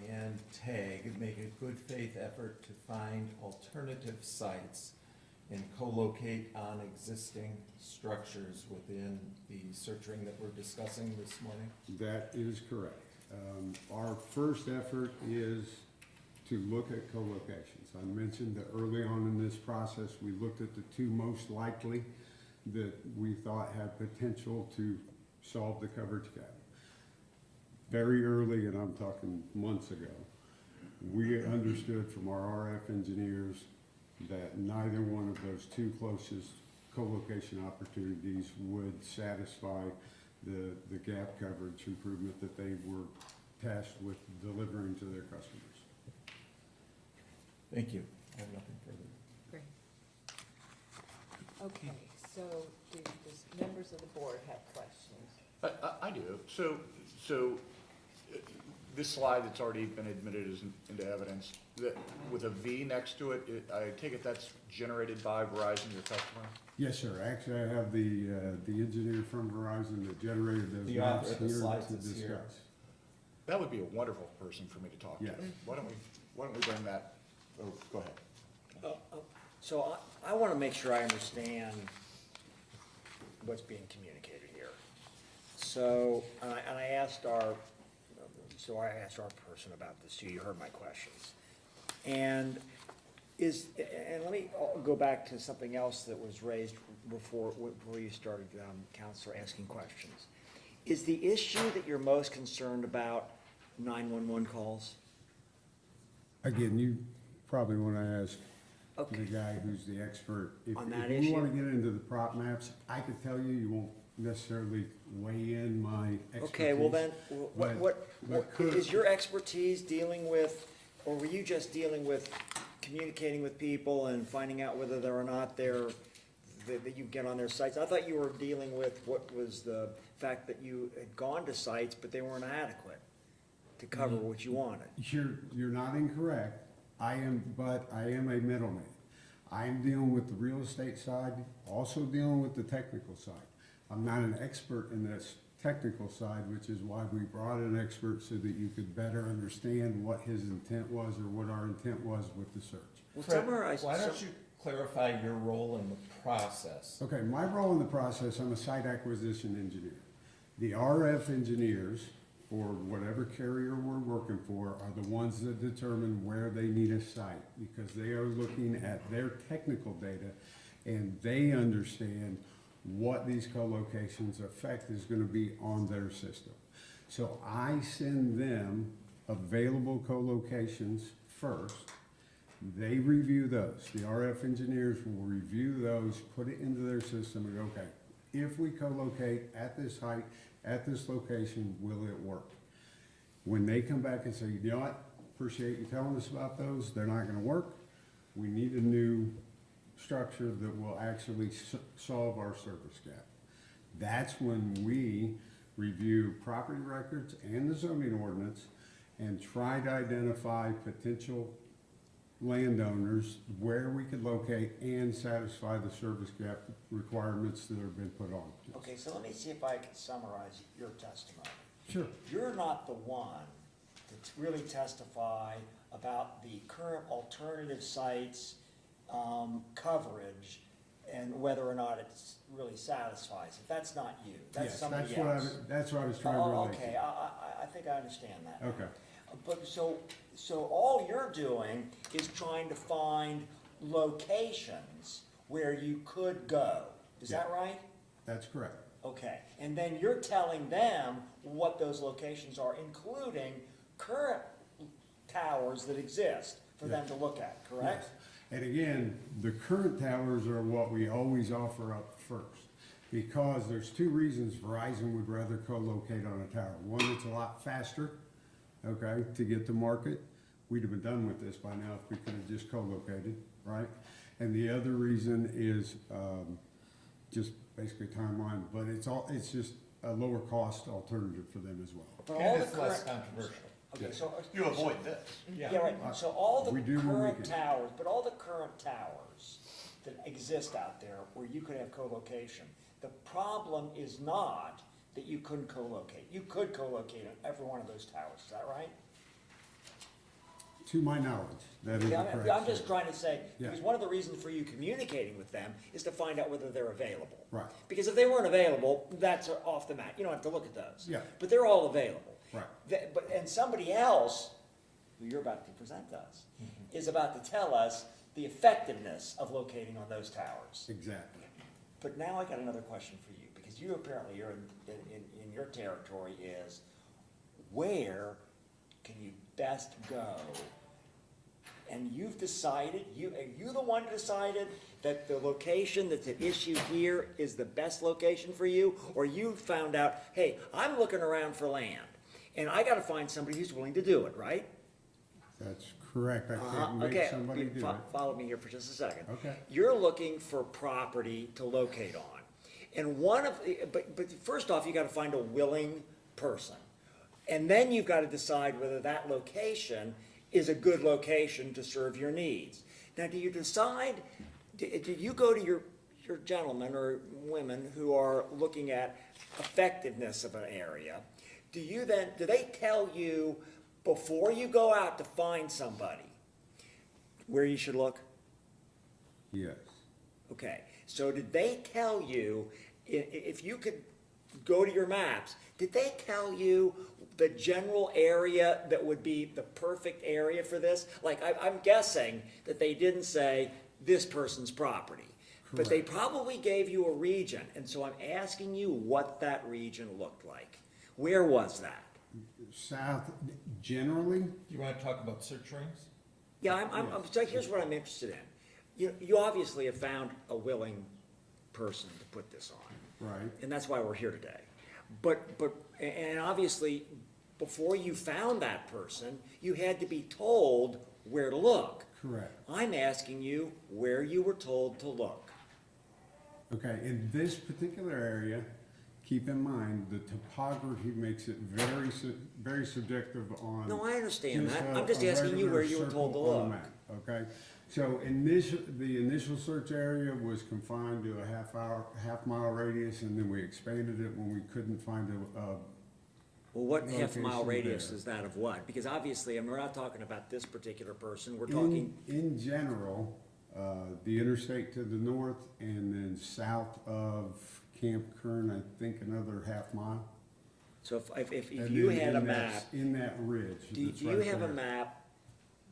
and TAG make a good faith effort to find alternative sites and co-locate on existing structures within the search ring that we're discussing this morning? That is correct. Our first effort is to look at co-locations. I mentioned that early on in this process, we looked at the two most likely that we thought had potential to solve the coverage gap. Very early, and I'm talking months ago, we understood from our RF engineers that neither one of those two closest co-location opportunities would satisfy the gap coverage improvement that they were tasked with delivering to their customers. Thank you. I have nothing further. Great. Okay, so do members of the board have questions? I do. So this slide that's already been admitted as into evidence, that with a V next to it, I take it that's generated by Verizon, your customer? Yes, sir. Actually, I have the engineer from Verizon that generated those The maps author of the here slides to is here. discuss. That would be a wonderful person for me to talk to. Yes. Why don't we bring that, oh, go ahead. So I want to make sure I understand what's being communicated here. So, and I asked our so I asked our person about this, too, you heard my questions. And and let me go back to something else that was raised before you started, Counselor, asking questions. Is the issue that you're most concerned about 911 calls? Again, you probably wanna ask Okay. the guy who's the expert. On that If you wanna issue? get into the prop maps, I could tell you, you won't necessarily weigh in my expertise. Okay, well then, But- what but could- is your expertise dealing with, or were you just dealing with communicating with people and finding out whether or not that you get on their sites? I thought you were dealing with what was the fact that you had gone to sites, but they weren't adequate to cover what you wanted. You're not incorrect. But I am a middleman. I'm dealing with the real estate side, also dealing with the technical side. I'm not an expert in this technical side, which is why we brought an expert so that you could better understand what his intent was or what our intent was with the search. Well, Fred, summarize. why don't you clarify your role in the process? Okay, my role in the process, I'm a site acquisition engineer. The RF engineers, or whatever carrier we're working for, are the ones that determine where they need a site, because they are looking at their technical data, and they understand what these co-locations effect is gonna be on their system. So I send them available co-locations first. They review those. The RF engineers will review those, put it into their system and go, okay, if we co-locate at this height, at this location, will it work? When they come back and say, you know what, appreciate you telling us about those, they're not gonna work, we need a new structure that will actually solve our service gap. That's when we review property records and the zoning ordinance and try to identify potential landowners where we could locate and satisfy the service gap requirements that have been put on. Okay, so let me see if I can summarize your testimony. Sure. You're not the one to really testify about the current alternative sites, coverage, and whether or not it really satisfies it. That's not you, that's Yes, somebody else. that's what I was trying to Oh, relate to. okay, I think I understand that. Okay. But so all you're doing is trying to find locations where you could go. Is that right? That's correct. Okay, and then you're telling them what those locations are, including current towers that exist for them to look at, correct? Yes. And again, the current towers are what we always offer up first, because there's two reasons Verizon would rather co-locate on a tower. One, it's a lot faster, okay, to get to market. We'd have been done with this by now if we could have just co-located, right? And the other reason is, just basically timeline, but it's just a lower cost alternative for them as well. But all And the it's less current, controversial. okay, so. You avoid this. Yeah, right, so all the We do when we current can. towers, but all the current towers that exist out there where you could have co-location, the problem is not that you couldn't co-locate. You could co-locate on every one of those towers, is that right? To my knowledge, that is the Yeah, correct. I'm just trying to say, Yeah. because one of the reasons for you communicating with them is to find out whether they're available. Right. Because if they weren't available, that's off the mat, you don't have to look at those. Yeah. But they're all available. Right. And somebody else, who you're about to present us, Mm-hmm. is about to tell us the effectiveness of locating on those towers. Exactly. But now I got another question for you, because you apparently, you're in your territory is, where can you best go? And you've decided, are you the one who decided that the location that's at issue here is the best location for you? Or you found out, hey, I'm looking around for land, and I gotta find somebody who's willing to do it, right? That's correct. I can't Okay, make somebody do it. follow me here for just a second. Okay. You're looking for property to locate on. And but first off, you gotta find a willing person. And then you've gotta decide whether that location is a good location to serve your needs. Now, do you decide, do you go to your gentlemen or women who are looking at effectiveness of an area? Do they tell you before you go out to find somebody where you should look? Yes. Okay, so did they tell you, if you could go to your maps, did they tell you the general area that would be the perfect area for this? Like, I'm guessing that they didn't say this person's property, but they probably gave you a region, and so I'm asking you what that region looked like. Where was that? South, generally, You want to talk about search rings? Yeah, so here's what I'm interested in. You obviously have found a willing person to put this on. right, And that's why we're here today. And obviously, before you found that person, you had to be told where to look. correct. I'm asking you where you were told to look. Okay, in this particular area, keep in mind, the topography makes it very subjective on. No, I understand that. a- I'm just a asking you where regular you were told to circle on a look. map, Okay, so the initial search area was confined to a half-mile radius, and then we expanded it when we couldn't find Well, what half-mile Location radius there. is that of what? Because obviously, I mean, we're not talking about this particular person, we're in, talking, in general, the interstate to the north, and then south of Camp Kern, I think another half-mile. so if And you then had a in that- map, In that ridge. do that's you right have a there. map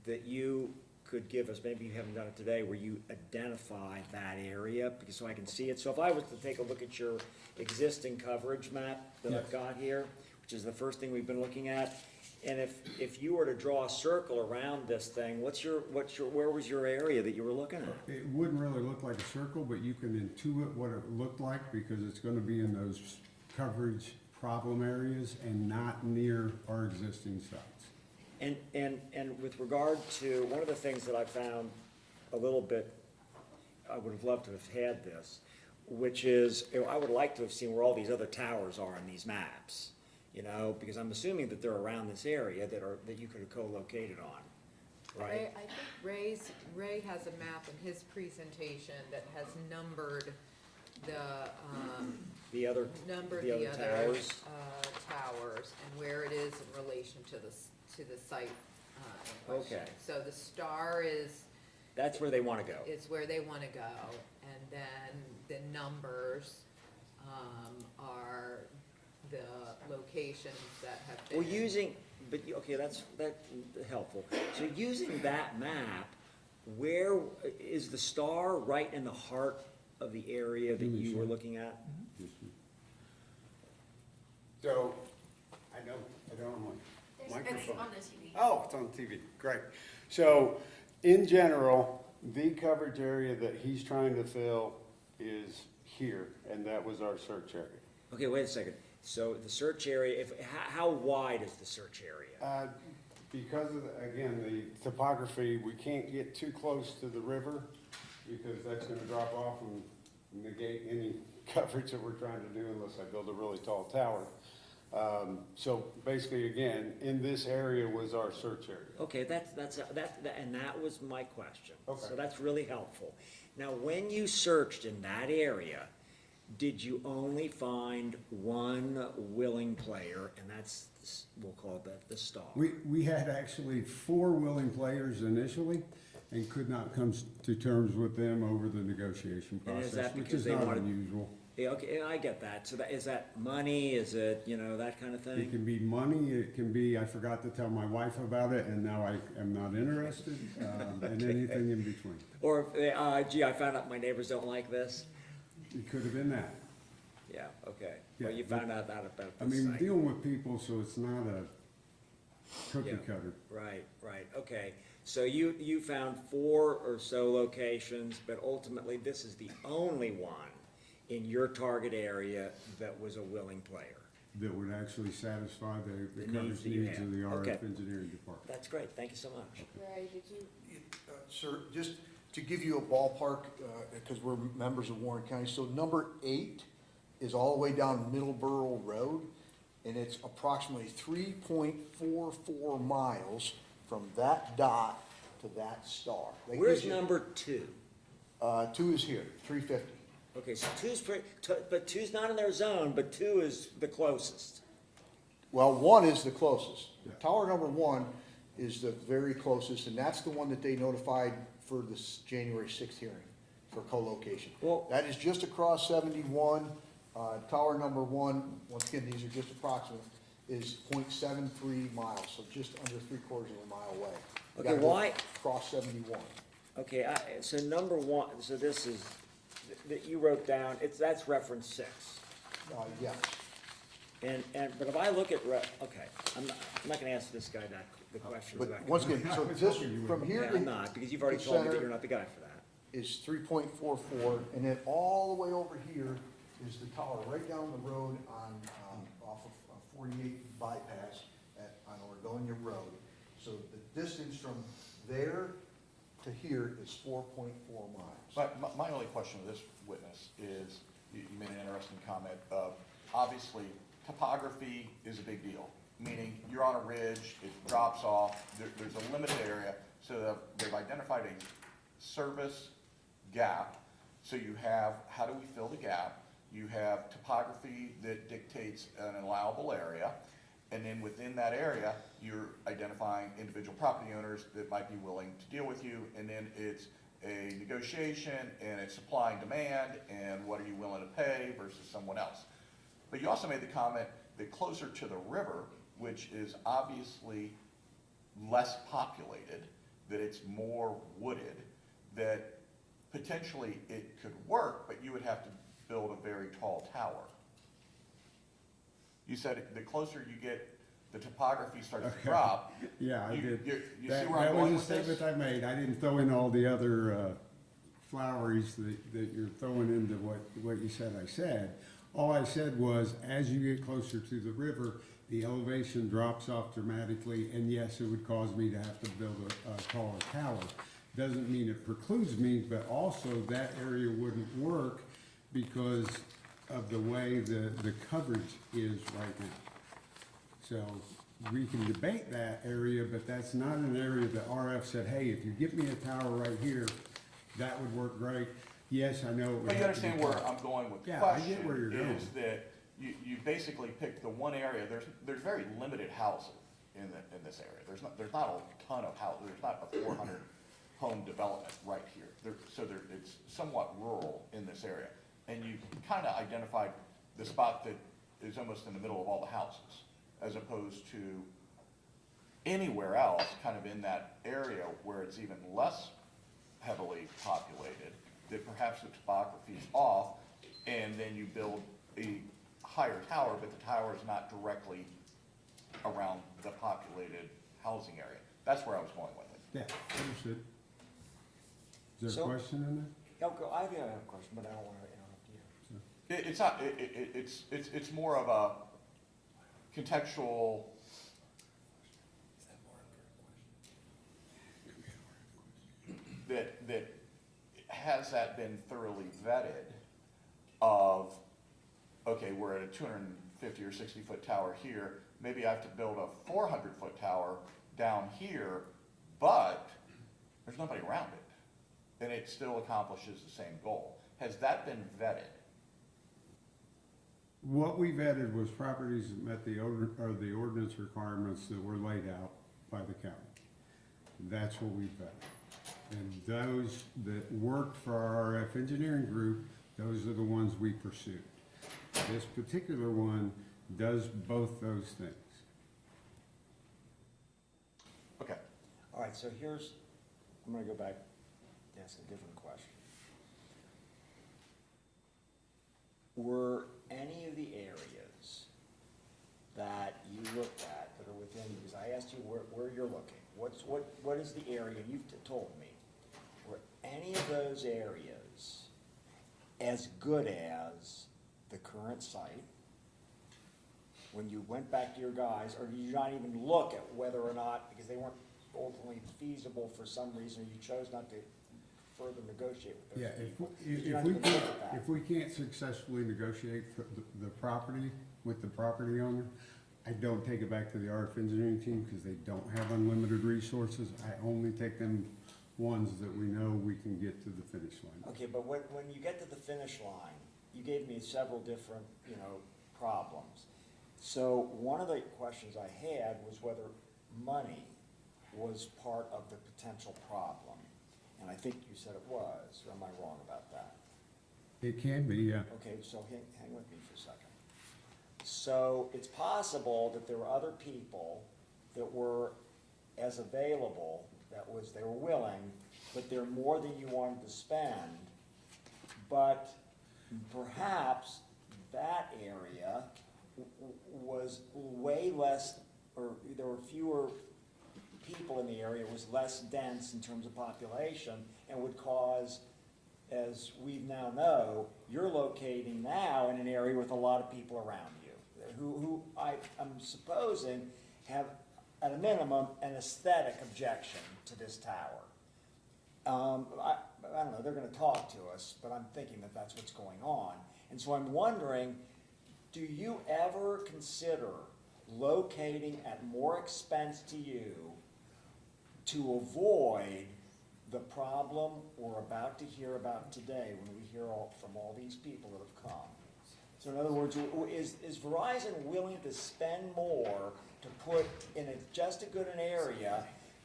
that you could give us, maybe you haven't done it today, where you identify that area, because so I can see it? So if I was to take a look at your existing coverage map that I've Yes. got here, which is the first thing we've been looking at, and if you were to draw a circle around this thing, where was your area that you were looking at? It wouldn't really look like a circle, but you can intuit what it looked like, because it's gonna be in those coverage problem areas and not near our existing sites. And with regard to, one of the things that I found a little bit, I would have loved to have had this, which is, I would like to have seen where all these other towers are on these maps, you know, because I'm assuming that they're around this area that you could have co-located on, right? I think Ray has a map in his presentation that has numbered the, The other other towers? towers and where it is in relation to the site in question. Okay. So the star is That's where they wanna go. where they wanna go, and then the numbers, are the locations that have been. Okay, that's helpful. So using that map, where is the star right in the heart of the area that you were looking at? So, I don't want It's microphone. on the TV. Oh, it's on TV, great. So, in general, the coverage area that he's trying to fill is here, and that was our search area. Okay, wait a second. So the search area, how wide is the search area? Because of, again, the topography, we can't get too close to the river, because that's gonna drop off and negate any coverage that we're trying to do unless I build a really tall tower. So basically, again, in this area was our search area. Okay, and that was my question. Okay. So that's really helpful. Now, when you searched in that area, did you only find one willing player, and that's, we'll call that the star? We had actually 4 willing players initially, and could not come to terms with them over the negotiation And is process, that which because is they not wanted- unusual. Yeah, okay, I get that. So is that money? Is it, that kind of It thing? can be money, it can be, I forgot to tell my wife about it, and now I am not interested, and anything in between. Or, gee, I found out my neighbors don't like this? It could have been that. Yeah, okay. Well, Yeah, you but- found out that about I this mean, we're site. dealing with people, so it's not a cookie Yeah. cutter. Right, okay. So you found 4 or so locations, but ultimately this is the only one in your target area that was a willing player. That would actually satisfy the The needs coverage that you needs have. of the Okay. RF engineering department. That's great, thank you so much. Ray, did you? Sir, just to give you a ballpark, because we're members of Warren County, so number 8 is all the way down Middleborough Road, and it's approximately 3.44 miles from that dot to that star. That gives Where's you- number 2? 2 is here, 350. Okay, so but 2's not in their zone, but 2 is the closest. Well, 1 is the closest. Yeah. Tower number 1 is the very closest, and that's the one that they notified for this January 6th hearing for co-location. Well- That is just across 71, Tower number one, once again, these are just approximate, is 0.73 miles, so just under 3/4 of a mile away. You Okay, gotta go why- Cross 71. Okay, so number one, so this is, that you wrote down, that's reference 6. Yes. But if I look at, okay, I'm not gonna ask this guy the questions But about. once again, so this, from here Yeah, to. I'm not, because you've already the told me that center you're not the guy for that. Is 3.44, and then all the way over here is the tower, right down the road on, off of 48 bypass on Ordonia Road. So the distance from there to here is 4.4 miles. But my only question with this witness is, you made an interesting comment. Obviously, topography is a big deal, meaning you're on a ridge, it drops off, there's a limited area, so they've identified a service gap. So you have, how do we fill the gap? You have topography that dictates an allowable area, and then within that area, you're identifying individual property owners that might be willing to deal with you, and then it's a negotiation, and it's supply and demand, and what are you willing to pay versus someone else. But you also made the comment that closer to the river, which is obviously less populated, that it's more wooded, that potentially it could work, but you would have to build a very tall tower. You said the closer you get, the topography starts to drop. Yeah, I You- did. you see That where I'm going was a with this? statement I made. I didn't throw in all the other floweries that you're throwing into what you said I said. All I said was, as you get closer to the river, the elevation drops off dramatically, and yes, it would cause me to have to build a taller tower. Doesn't mean it precludes me, but also that area wouldn't work because of the way the coverage is right now. So we can debate that area, but that's not an area that RF said, hey, if you give me a tower right here, that would work great. Yes, I know. it would But you have to be understand where taller. I'm going with the Yeah, I question, get where you're going. is that you basically picked the one area, there's very limited housing in this area. There's not a ton of house, there's not a 400 home development right here. It's somewhat rural in this area. And you kind of identified the spot that is almost in the middle of all the houses, as opposed to anywhere else, kind of in that area where it's even less heavily populated, that perhaps the topography is off, and then you build a higher tower, but the tower is not directly around the populated housing area. That's where I was going with it. Yeah, understood. Is So- there a question in there? I have a question, but I don't want to interrupt you. It's not, it's more of a contextual. That has that been thoroughly vetted of, okay, we're at a 250 or 60-foot tower here, maybe I have to build a 400-foot tower down here, but there's nobody around it, and it still accomplishes the same goal. Has that been vetted? What we vetted was properties that met the ordinance requirements that were laid out by the county. That's what we vetted. And those that worked for our RF engineering group, those are the ones we pursued. This particular one does both those things. Okay. All right, so I'm gonna go back, ask a different question. Were any of the areas that you looked at that are within, because I asked you where you're looking, what is the area, you've told me, were any of those areas as good as the current site? When you went back to your guys, or did you not even look at whether or not, because they weren't ultimately feasible for some reason, you chose not to further negotiate with those Yeah, people? Did you not even look at that? if we can't successfully negotiate for the property with the property owner, I don't take it back to the RF engineering team because they don't have unlimited resources. I only take them ones that we know we can get to the finish line. Okay, but when you get to the finish line, you gave me several different, problems. So one of the questions I had was whether money was part of the potential problem. And I think you said it was, or am I wrong about that? It can be, yeah. Okay, so hang with me for a second. So it's possible that there were other people that were as available, they were willing, but they're more than you wanted to spend. But perhaps that area was way less, or there were fewer people in the area, was less dense in terms of population, and would cause, as we now know, you're locating now in an area with a lot of people around you, who I'm supposing have, at a minimum, an aesthetic objection to this tower. I don't know, they're gonna talk to us, but I'm thinking that that's what's going on. And so I'm wondering, do you ever consider locating at more expense to you to avoid the problem we're about to hear about today when we hear from all these people that have come? So in other words, is Verizon willing to spend more to put in just as good an area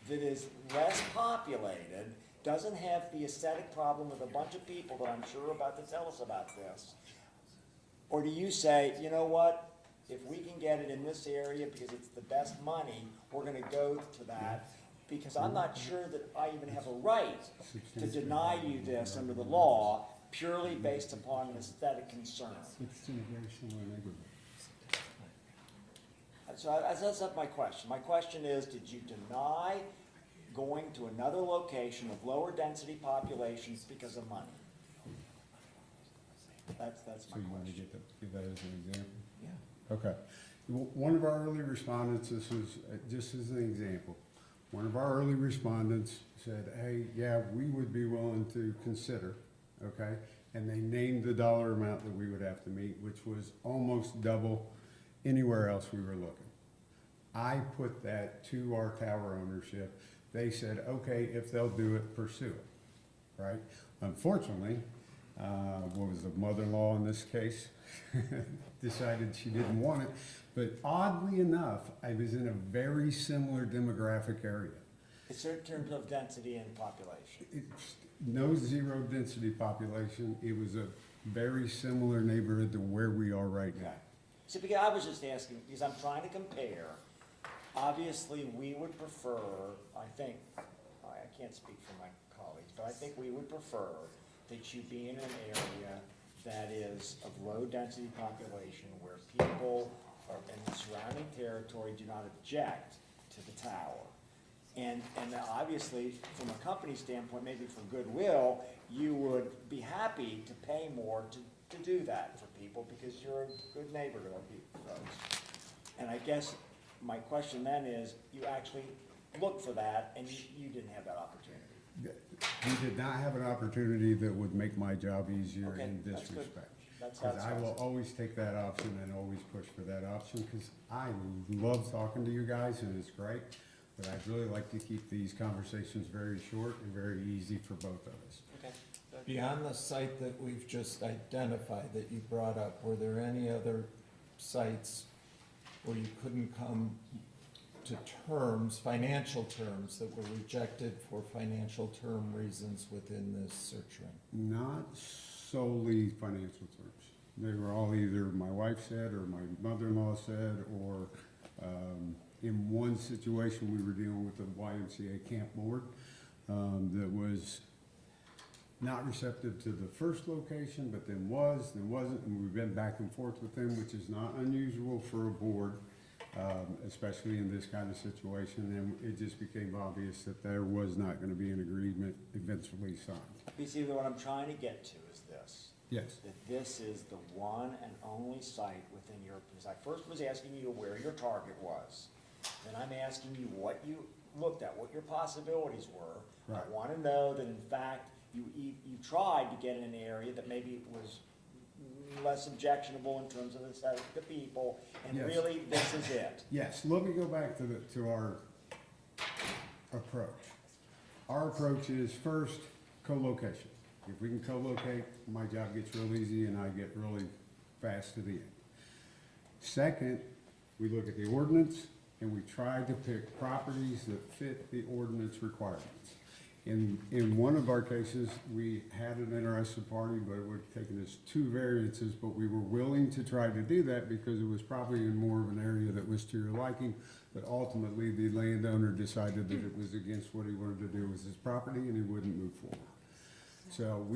that is less populated, doesn't have the aesthetic problem with a bunch of people that I'm sure are about to tell us about this? Or do you say, you know what, if we can get it in this area because it's the best money, we're gonna go to that? Because I'm not sure that I even have a right to deny you this under the law purely based upon an aesthetic concern. It's in a very similar neighborhood. So that's not my question. My question is, did you deny going to another location of lower density populations because of money? That's So my you want to question. give that as an example? Yeah. Okay. One of our early respondents, this was just as an example, one of our early respondents said, hey, yeah, we would be willing to consider, okay? And they named the dollar amount that we would have to meet, which was almost double anywhere else we were looking. I put that to our tower ownership. They said, okay, if they'll do it, pursue it, right? Unfortunately, what was the mother-in-law in this case? Decided she didn't want it. But oddly enough, I was in a very similar demographic area. It's in terms of density and population. It's no zero density population. It was a very similar neighborhood to where we are right now. Okay. So because I was just asking, because I'm trying to compare. Obviously, we would prefer, I think, I can't speak for my colleagues, but I think we would prefer that you be in an area that is of low density population where people are in the surrounding territory do not object to the tower. And obviously, from a company standpoint, maybe for goodwill, you would be happy to pay more to do that for people because you're a good neighbor to our people, folks. And I guess my question then is, you actually looked for that and you didn't have that opportunity. We did not have an opportunity that would make my job easier Okay, in this that's good. respect. That's Because I will always take that option and always push for that option, because I love talking to you guys and it's great. But I'd really like to keep these conversations very short and very easy for both of us. Okay. Beyond the site that we've just identified that you brought up, were there any other sites where you couldn't come to terms, financial terms, that were rejected for financial term reasons within this search ring? Not solely financial terms. They were all either my wife said or my mother-in-law said, or in one situation we were dealing with the YMCA camp board that was not receptive to the first location, but then was, then wasn't, and we've been back and forth with them, which is not unusual for a board, especially in this kind of situation, and it just became obvious that there was not gonna be an agreement eventually signed. You see, what I'm trying to get to is this. Yes. That this is the one and only site within your, because I first was asking you where your target was. Then I'm asking you what you looked at, what your possibilities were. Right. I want to know that in fact, you tried to get in an area that maybe was less objectionable in terms of the people, and Yes. really, this is it. Yes, let me go back to our approach. Our approach is first, co-location. If we can co-locate, my job gets real easy and I get really fast to the end. Second, we look at the ordinance and we try to pick properties that fit the ordinance requirements. In one of our cases, we had an interested party, but it would have taken us 2 variances, but we were willing to try to do that because it was probably in more of an area that was to your liking. But ultimately, the landowner decided that it was against what he wanted to do with his property and he wouldn't move forward. So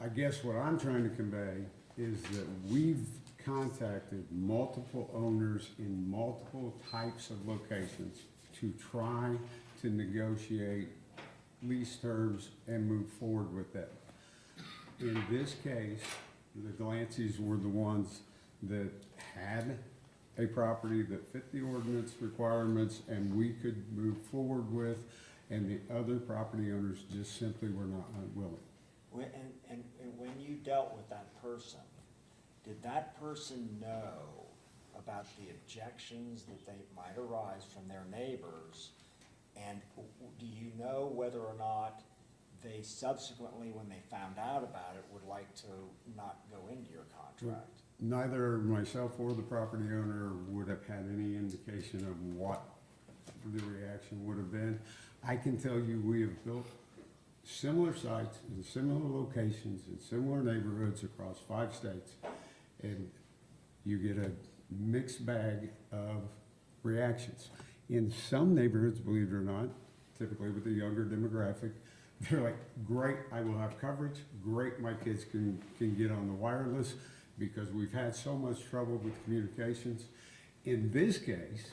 I guess what I'm trying to convey is that we've contacted multiple owners in multiple types of locations to try to negotiate lease terms and move forward with that. In this case, the Glancy's were the ones that had a property that fit the ordinance requirements and we could move forward with, and the other property owners just simply were not willing. And when you dealt with that person, did that person know about the objections that they might arise from their neighbors? And do you know whether or not they subsequently, when they found out about it, would like to not go into your contract? Neither myself or the property owner would have had any indication of what the reaction would have been. I can tell you we have built similar sites in similar locations in similar neighborhoods across 5 states, and you get a mixed bag of reactions. In some neighborhoods, believe it or not, typically with the younger demographic, they're like, great, I will have coverage, great, my kids can get on the wireless, because we've had so much trouble with communications. In this case,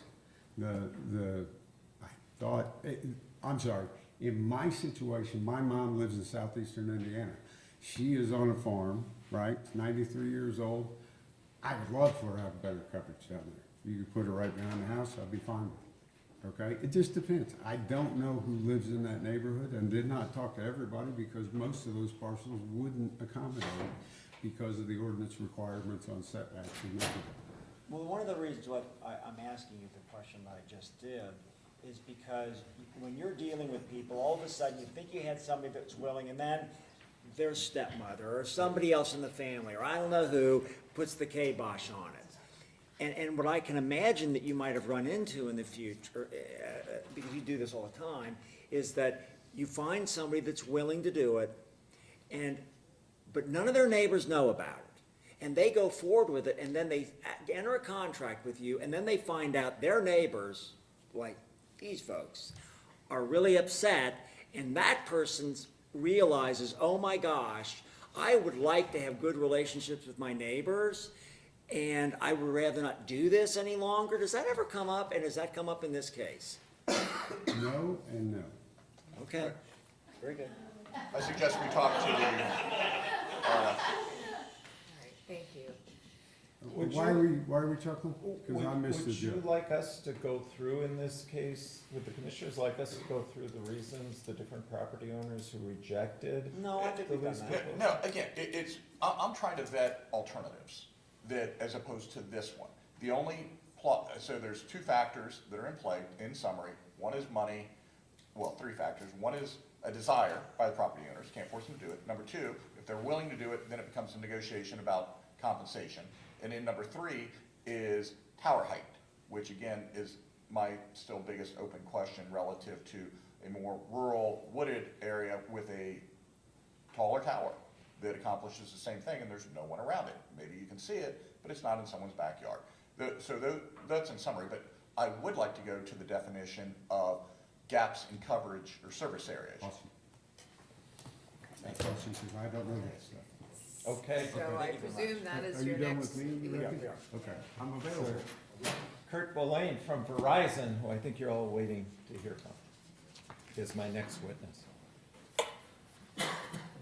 in my situation, my mom lives in southeastern Indiana. She is on a farm, right, 93 years old. I would love for her to have better coverage down there. You could put her right behind the house, I'd be fine with it. Okay, it just depends. I don't know who lives in that neighborhood and did not talk to everybody because most of those parcels wouldn't accommodate because of the ordinance requirements on setbacks and neighborhood. Well, one of the reasons what I'm asking you the question that I just did is because when you're dealing with people, all of a sudden you think you had somebody that's willing, and then their stepmother or somebody else in the family, or I don't know who, puts the kibosh on it. And what I can imagine that you might have run into in the future, because you do this all the time, is that you find somebody that's willing to do it, but none of their neighbors know about it. And they go forward with it, and then they enter a contract with you, and then they find out their neighbors, like these folks, are really upset, and that person realizes, oh my gosh, I would like to have good relationships with my neighbors, and I would rather not do this any longer. Does that ever come up, and does that come up in this case? No and no. Okay, very good. I suggest we talk to the, All right, thank you. Would Why you- are we chuckling? Because I missed the Would you joke. like us to go through in this case, would the commissioners like us to go through the reasons, the different property owners who rejected? No, I think the we've done lease that. proposal? no, again, I'm trying to vet alternatives that, as opposed to this one. The only plot, so there's 2 factors that are in play, in summary. One is money, well, 3 factors. One is a desire by the property owners, can't force them to do it. Number 2, if they're willing to do it, then it becomes a negotiation about compensation. And then number 3 is tower height, which again is my still biggest open question relative to a more rural wooded area with a taller tower that accomplishes the same thing and there's no one around it. Maybe you can see it, but it's not in someone's backyard. That's in summary, but I would like to go to the definition of gaps in coverage or service areas. Awesome. That's awesome, because I don't know that stuff. Okay. So I presume that is Are you your done next. with me? Yeah, Ricky? we are. Okay, I'm available. Kurt Boulain from Verizon, who I think you're all waiting to hear from, is my next witness.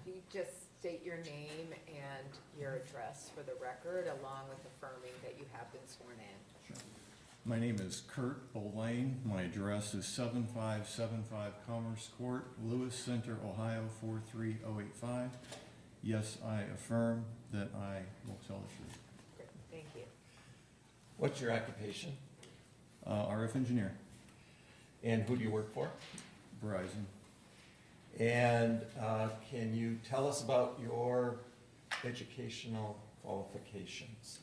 You just state your name and your address for the record, along with affirming that you have been sworn in. My name is Kurt Boulain. My address is 7575 Commerce Court, Lewis Center, Ohio 43085. Yes, I affirm that I will tell the truth. Great, thank you. What's your occupation? RF engineer, And who do you work for? Verizon. And can you tell us about your educational qualifications?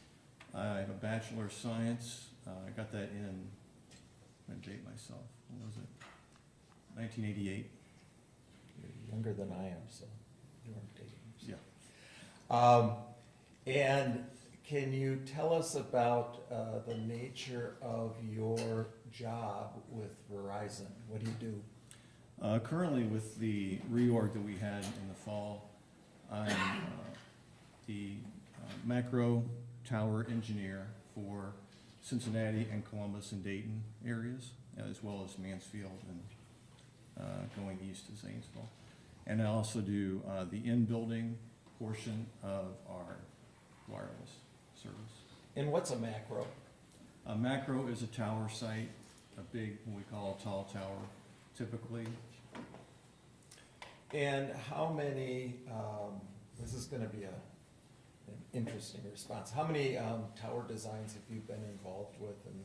I have a Bachelor of Science. I got that in, I'm gonna date myself, what was it? 1988. You're younger than I am, so you weren't dating. Yeah. And can you tell us about the nature of your job with Verizon? What do you do? Currently, with the reorg that we had in the fall, I'm the macro tower engineer for Cincinnati and Columbus and Dayton areas, as well as Mansfield and going east to Zanesville. And I also do the in-building portion of our wireless service. And what's a macro? A macro is a tower site, a big, what we call a tall tower, typically. And how many, this is gonna be an interesting response. How many tower designs have you been involved with in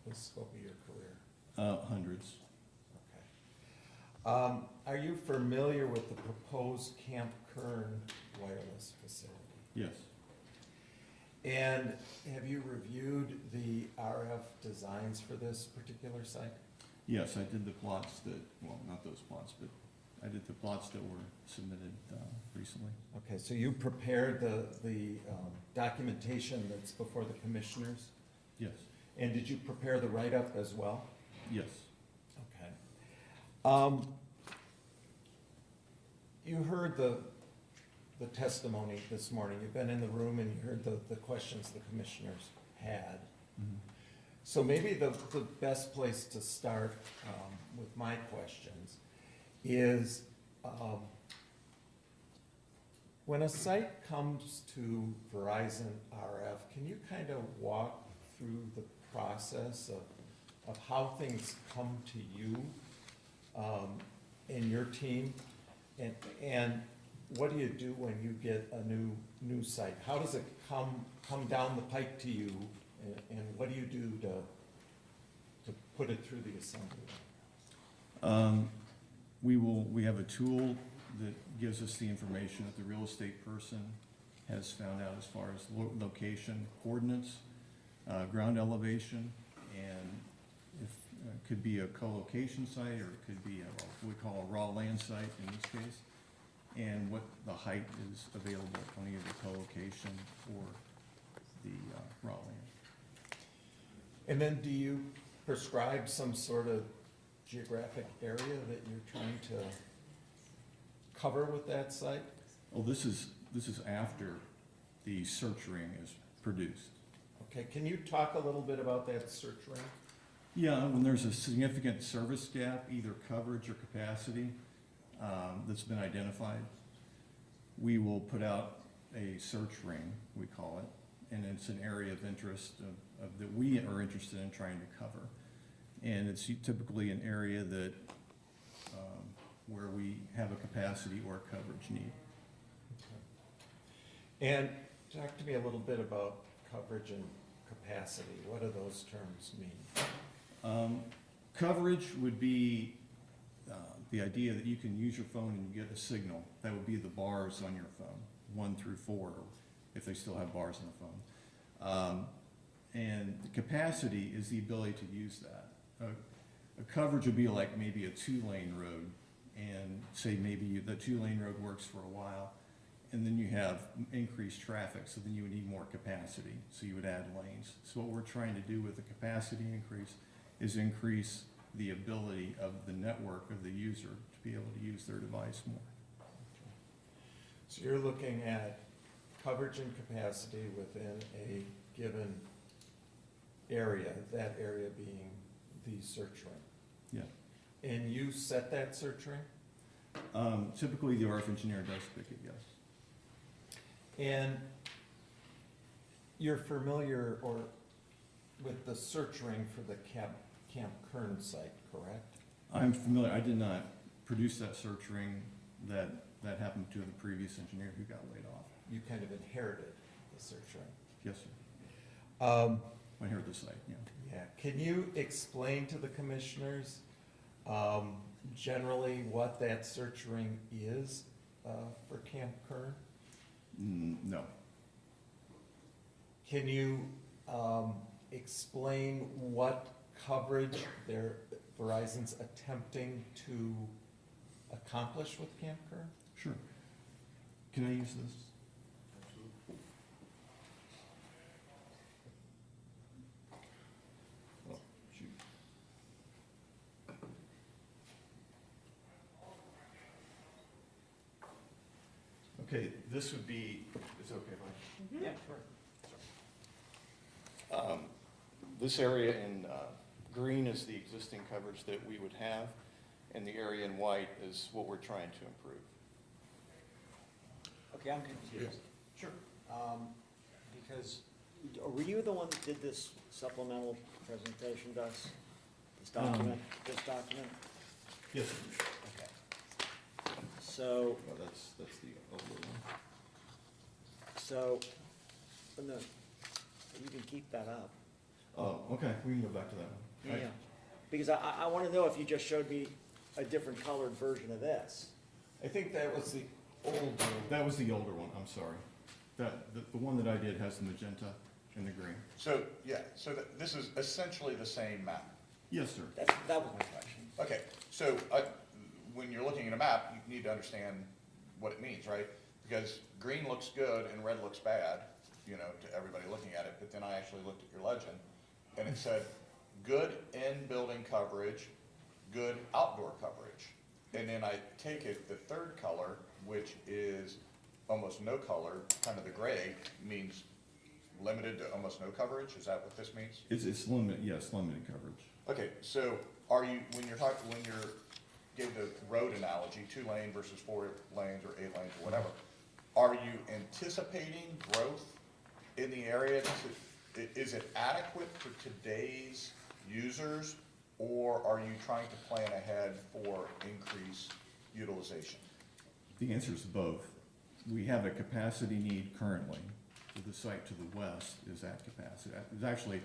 the scope of your career? Hundreds. Okay. Are you familiar with the proposed Camp Kern wireless facility? Yes. And have you reviewed the RF designs for this particular site? Yes, I did the plots that, well, not those plots, but I did the plots that were submitted recently. Okay, so you prepared the documentation that's before the commissioners? Yes, And did you prepare the write-up as well? yes. Okay. You heard the testimony this morning. You've been in the room and you heard the questions the commissioners had. So maybe the best place to start with my questions is, when a site comes to Verizon RF, can you kind of walk through the process of how things come to you and your team? And what do you do when you get a new site? How does it come down the pike to you? And what do you do to put it through the assembly? We have a tool that gives us the information that the real estate person has found out as far as location, coordinates, ground elevation, and if, it could be a co-location site, or it could be what we call a raw land site in this case, and what the height is available on either co-location or the raw land. And then do you prescribe some sort of geographic area that you're trying to cover with that site? Oh, this is after the search ring is produced. Okay, can you talk a little bit about that search ring? Yeah, when there's a significant service gap, either coverage or capacity, that's been identified, we will put out a search ring, we call it, and it's an area of interest that we are interested in trying to cover. And it's typically an area that, where we have a capacity or a coverage need. And talk to me a little bit about coverage and capacity. What do those terms mean? Coverage would be the idea that you can use your phone and you get a signal. That would be the bars on your phone, 1 through 4, if they still have bars on the phone. And the capacity is the ability to use that. A coverage would be like maybe a 2-lane road, and say maybe the 2-lane road works for a while, and then you have increased traffic, so then you would need more capacity, so you would add lanes. So what we're trying to do with the capacity increase is increase the ability of the network of the user to be able to use their device more. So you're looking at coverage and capacity within a given area, that area being the search ring. Yeah. And you set that search ring? Typically, the RF engineer does pick it, yes. And you're familiar with the search ring for the Camp Kern site, correct? I'm familiar. I did not produce that search ring. That happened to the previous engineer who got laid off. You kind of inherited the search ring. Yes, sir. I inherited the site, yeah. Yeah, can you explain to the commissioners, generally what that search ring is, for Camp Kern? No. Can you, explain what coverage Verizon's attempting to accomplish with Camp Kern? Sure. Can I use this? Oh, shoot. Okay, this would be, it's okay if I? Yeah, sure. This area in green is the existing coverage that we would have, and the area in white is what we're trying to improve. Okay, I'm confused. Sure. Because, were you the one that did this supplemental presentation, Gus? This document, Yes, Okay. So, well, that's the older one. so, no, you can keep that up. Oh, okay, we can go back to that one. Yeah. Because I wanna know if you just showed me a different colored version of this. I think that was the older one, I'm sorry. The one that I did has the magenta and the green. So, yeah, so this is essentially the same map. Yes, sir. That was my question. Okay, so when you're looking at a map, you need to understand what it means, right? Because green looks good and red looks bad, you know, to everybody looking at it, but then I actually looked at your legend, and it said, good in-building coverage, good outdoor coverage. And then I take it, the third color, which is almost no color, kind of the gray, means limited to almost no coverage, is that what this means? It's limited, yes, limited coverage. Okay, so when you're gave the road analogy, 2 lane versus 4 lanes or 8 lanes or whatever, are you anticipating growth in the area? Is it adequate for today's users, or are you trying to plan ahead for increased utilization? The answer is both. We have a capacity need currently. The site to the west is at capacity. It's actually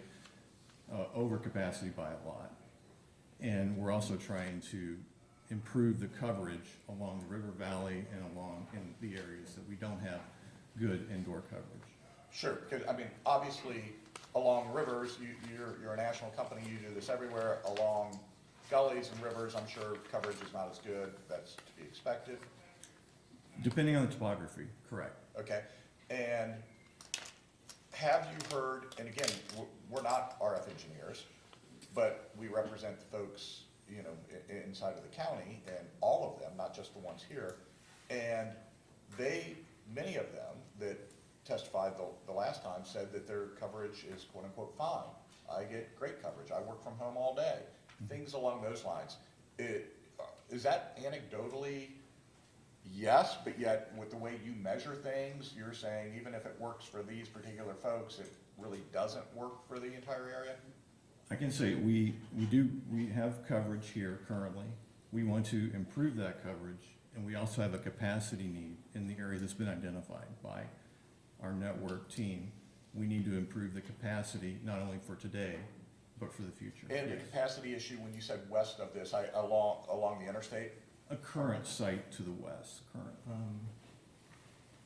over capacity by a lot. And we're also trying to improve the coverage along the river valley and along in the areas that we don't have good indoor coverage. Sure, because, I mean, obviously, along rivers, you're a national company, you do this everywhere. Along gullies and rivers, I'm sure coverage is not as good, that's to be expected, Depending on the topography, correct. okay? And have you heard, and again, we're not RF engineers, but we represent the folks, you know, inside of the county, and all of them, not just the ones here, and many of them that testified the last time said that their coverage is quote-unquote fine. I get great coverage, I work from home all day, things along those lines. Is that anecdotally, yes, but yet with the way you measure things, you're saying even if it works for these particular folks, it really doesn't work for the entire area? I can say we have coverage here currently. We want to improve that coverage, and we also have a capacity need in the area that's been identified by our network team. We need to improve the capacity, not only for today, but for the future. And the Yes. capacity issue, when you said west of this, along the interstate? A current site to the west,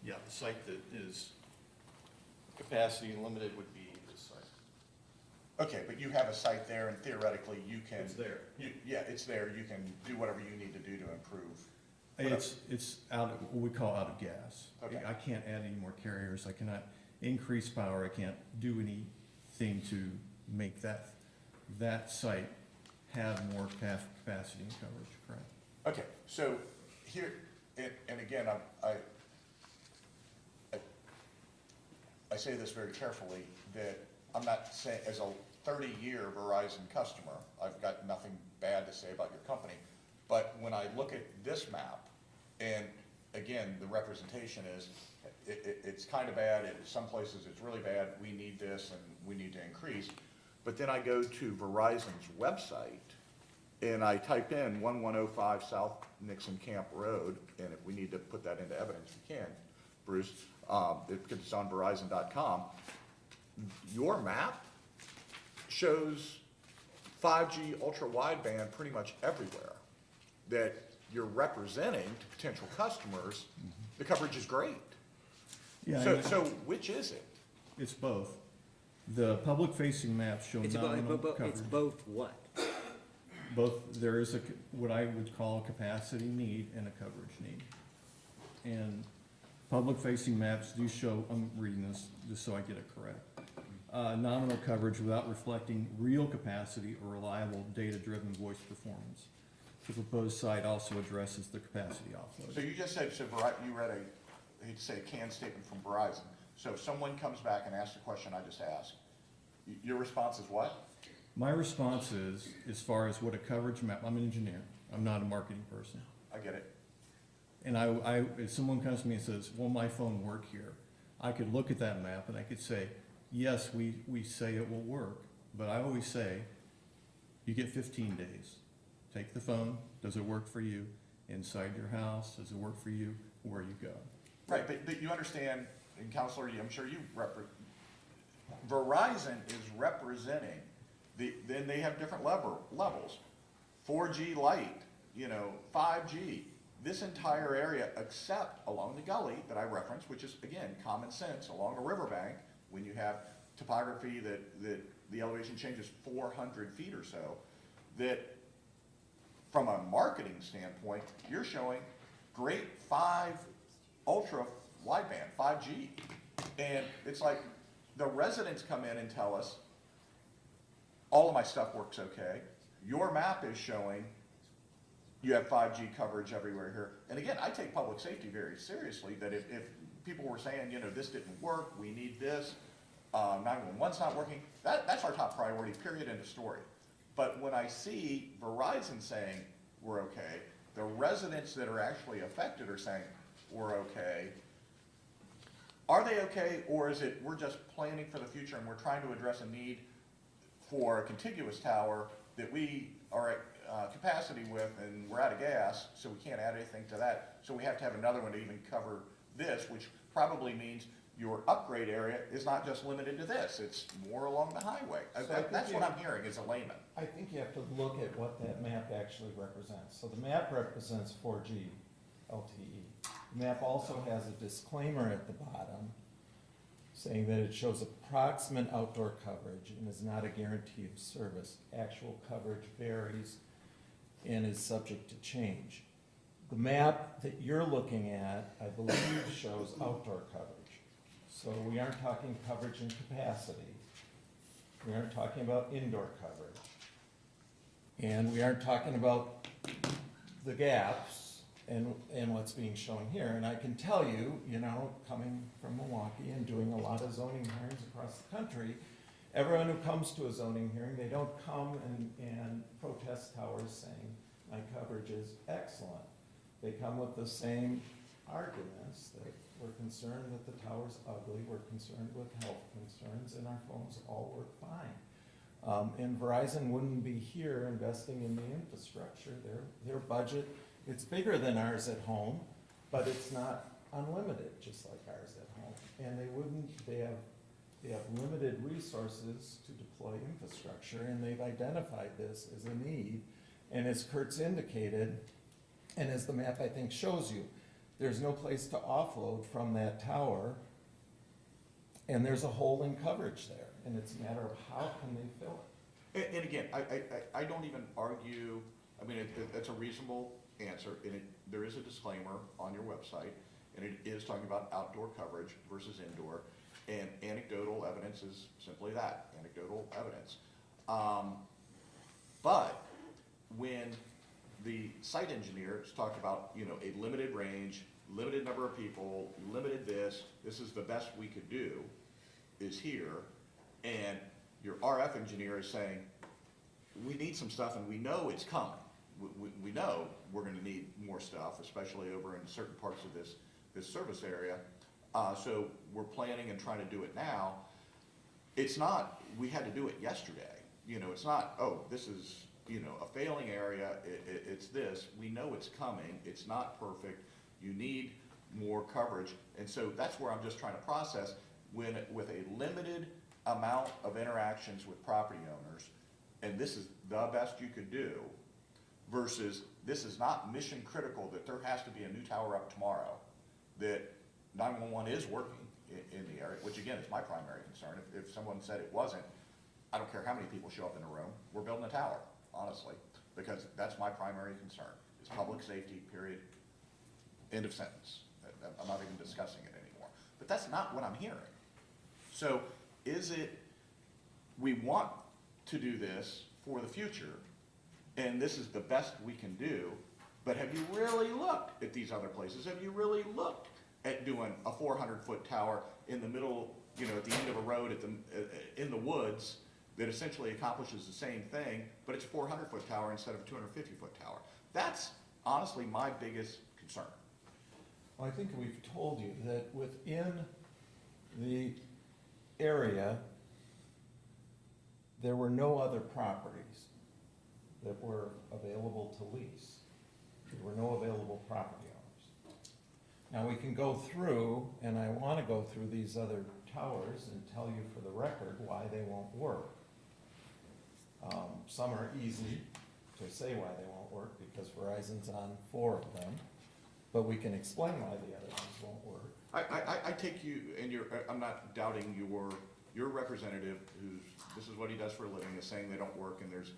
yeah, the site that is capacity limited would be this site. Okay, but you have a site there, and theoretically, you can. It's there. Yeah, it's there, you can do whatever you need to do to improve. It's out, what we call out of gas. Okay. I can't add any more carriers, I cannot increase power, I can't do anything to make that site have more capacity and coverage, correct? Okay, so here, and again, I say this very carefully, that I'm not saying, as a 30-year Verizon customer, I've got nothing bad to say about your company, but when I look at this map, and again, the representation is, it's kind of bad, in some places it's really bad, we need this and we need to increase, but then I go to Verizon's website, and I type in 1105 South Nixon Camp Road, and if we need to put that into evidence, we can, Bruce, because it's on Verizon.com. Your map shows 5G ultra wideband pretty much everywhere that you're representing to potential customers. The coverage is great. Yeah, So which is it? it's both. The public-facing maps show It's nominal both, coverage. it's both what? there is what I would call a capacity need and a coverage need. And public-facing maps do show, I'm reading this just so I get it correct, nominal coverage without reflecting real capacity or reliable data-driven voice performance. The proposed site also addresses the capacity offload. So you just said, you read I hate to say a canned statement from Verizon. So if someone comes back and asks the question I just asked, your response is what? My response is, as far as what a coverage map, I'm an engineer, I'm not a marketing person. I get it. And if someone comes to me and says, will my phone work here? I could look at that map and I could say, yes, we say it will work, but I always say, you get 15 days. Take the phone, does it work for you inside your house? Does it work for you where you go? Right, but you understand, and Counselor, I'm sure you Verizon is representing then they have different levels. 4G light, 5G, this entire area except along the gully that I referenced, which is again, common sense along a riverbank, when you have topography that the elevation changes 400 feet or so, that from a marketing standpoint, you're showing great 5 ultra wideband, 5G. And it's like the residents come in and tell us, all of my stuff works okay. Your map is showing you have 5G coverage everywhere here. And again, I take public safety very seriously, that if people were saying, this didn't work, we need this, 911's not working, that's our top priority, period, end of story. But when I see Verizon saying we're okay, the residents that are actually affected are saying we're okay, are they okay, or is it we're just planning for the future and we're trying to address a need for a contiguous tower that we are at capacity with and we're out of gas, so we can't add anything to that, so we have to have another one to even cover this, which probably means your upgrade area is not just limited to this, it's more along the highway. That's what I'm hearing as a layman. I think you have to look at what that map actually represents. So the map represents 4G LTE. The map also has a disclaimer at the bottom saying that it shows approximate outdoor coverage and is not a guarantee of service. Actual coverage varies and is subject to change. The map that you're looking at, I believe, shows outdoor coverage. So we aren't talking coverage and capacity. We aren't talking about indoor coverage. And we aren't talking about the gaps and what's being shown here. And I can tell you, coming from Milwaukee and doing a lot of zoning hearings across the country, everyone who comes to a zoning hearing, they don't come and protest towers saying, my coverage is excellent. They come with the same arguments that we're concerned that the tower's ugly, we're concerned with health concerns, and our phones all work fine. And Verizon wouldn't be here investing in the infrastructure. Their budget, it's bigger than ours at home, but it's not unlimited, just like ours at home. And they have limited resources to deploy infrastructure, and they've identified this as a need. And as Kurt's indicated, and as the map I think shows you, there's no place to offload from that tower, and there's a hole in coverage there, and it's a matter of how can they fill it. And again, I don't even argue, it's a reasonable answer, and there is a disclaimer on your website, and it is talking about outdoor coverage versus indoor, and anecdotal evidence is simply that, anecdotal evidence. But when the site engineers talked about, a limited range, limited number of people, limited this is the best we could do, is here, and your RF engineer is saying, we need some stuff and we know it's coming. We know we're gonna need more stuff, especially over in certain parts of this service area. So we're planning and trying to do it now. It's not, we had to do it yesterday. It's not, oh, this is, a failing area, it's this. We know it's coming, it's not perfect, you need more coverage. And so that's where I'm just trying to process, with a limited amount of interactions with property owners, and this is the best you could do, versus this is not mission critical that there has to be a new tower up tomorrow, that 911 is working in the area, which again is my primary concern. If someone said it wasn't, I don't care how many people show up in a room, we're building a tower, honestly. because that's my primary concern, is public safety, period, end of sentence. I'm not even discussing it anymore. But that's not what I'm hearing. So is it, we want to do this for the future, and this is the best we can do, but have you really looked at these other places? Have you really looked at doing a 400-foot tower in the middle, at the end of a road in the woods that essentially accomplishes the same thing, but it's a 400-foot tower instead of a 250-foot tower? That's honestly my biggest concern. Well, I think we've told you that within the area, there were no other properties that were available to lease. There were no available property owners. Now, we can go through, and I want to go through these other towers and tell you for the record why they won't work. Some are easy to say why they won't work, because Verizon's on 4 of them, but we can explain why the other ones won't work. I take you, and I'm not doubting your representative, this is what he does for a living, is saying they don't work, and there's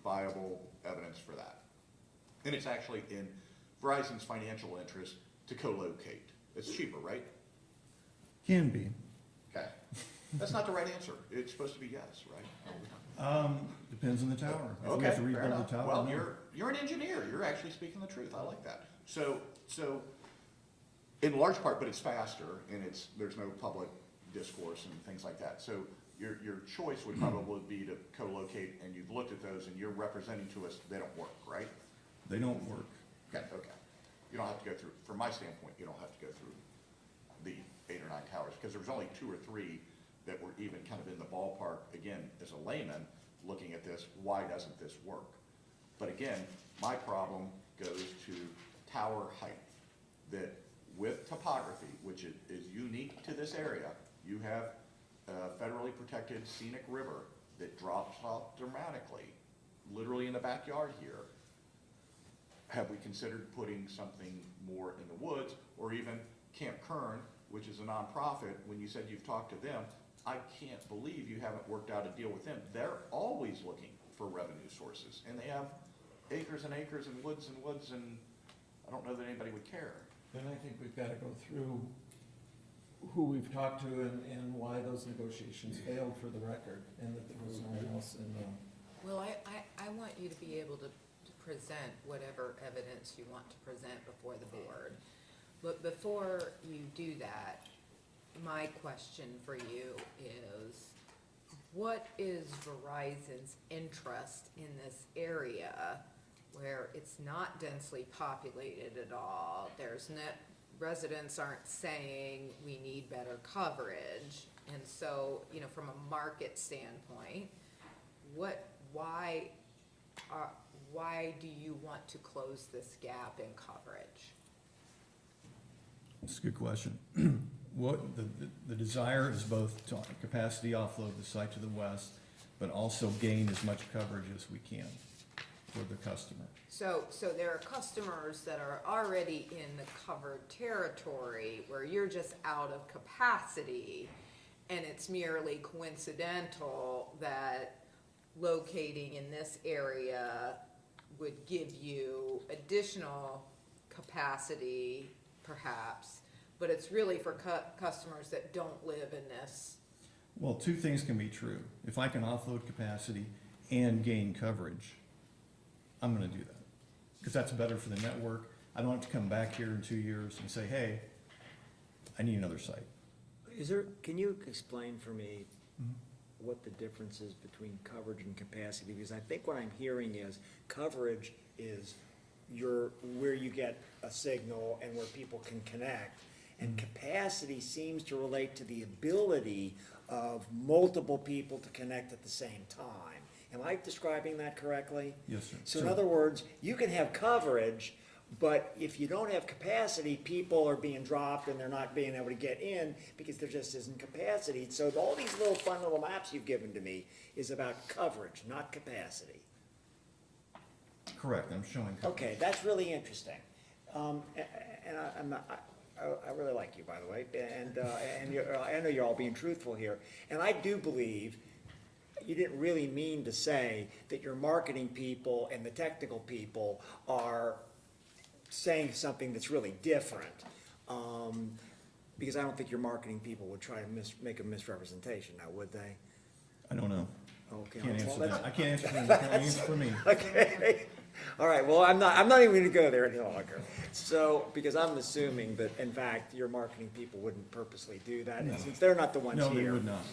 viable evidence for that. And it's actually in Verizon's financial interest to co-locate. It's cheaper, right? Can be. Okay. That's not the right answer. It's supposed to be yes, right? Depends on the tower. If we Okay, have to fair rebuild enough. the tower, Well, no. you're an engineer. You're actually speaking the truth. I like that. So in large part, but it's faster, and there's no public discourse and things like that. So your choice would probably be to co-locate, and you've looked at those, and you're representing to us they don't work, right? They don't work. Okay. You don't have to go through, from my standpoint, you don't have to go through the 8 or 9 towers, because there was only 2 or 3 that were even kind of in the ballpark. Again, as a layman looking at this, why doesn't this work? But again, my problem goes to tower height, that with topography, which is unique to this area, you have a federally protected scenic river that drops off dramatically, literally in the backyard here. Have we considered putting something more in the woods, or even Camp Kern, which is a nonprofit? When you said you've talked to them, I can't believe you haven't worked out a deal with them. They're always looking for revenue sources, and they have acres and acres and woods, and I don't know that anybody would care. Then I think we've got to go through who we've talked to and why those negotiations failed for the record, and that there was no one else in the. Well, I want you to be able to present whatever evidence you want to present before the board. But before you do that, my question for you is, what is Verizon's interest in this area where it's not densely populated at all? There's residents aren't saying we need better coverage. And so, from a market standpoint, why do you want to close this gap in coverage? It's a good question. What, the desire is both to capacity offload the site to the west, but also gain as much coverage as we can for the customer. So there are customers that are already in the covered territory where you're just out of capacity, and it's merely coincidental that locating in this area would give you additional capacity, perhaps, but it's really for customers that don't live in this. Well, 2 things can be true. If I can offload capacity and gain coverage, I'm gonna do that. Because that's better for the network. I don't have to come back here in 2 years and say, hey, I need another site. Can you explain for me what the difference is between coverage and capacity? Because I think what I'm hearing is coverage is where you get a signal and where people can connect. And capacity seems to relate to the ability of multiple people to connect at the same time. Am I describing that correctly? Yes, sir. So in other words, you can have coverage, but if you don't have capacity, people are being dropped and they're not being able to get in because there just isn't capacity. So all these little fun little maps you've given to me is about coverage, not capacity. Correct, I'm showing coverage. Okay, that's really interesting. And I really like you, by the way, and I know you're all being truthful here. And I do believe you didn't really mean to say that your marketing people and the technical people are saying something that's really different. Because I don't think your marketing people would try to make a misrepresentation now, would they? I don't know. Okay. Can't well, answer that's- that. I can't answer for them. Can't answer for me. Okay, all right, well, I'm not even gonna go there any longer. So, because I'm assuming that, in fact, your marketing people wouldn't purposely do that, and No. since they're not the ones here. No, they would not.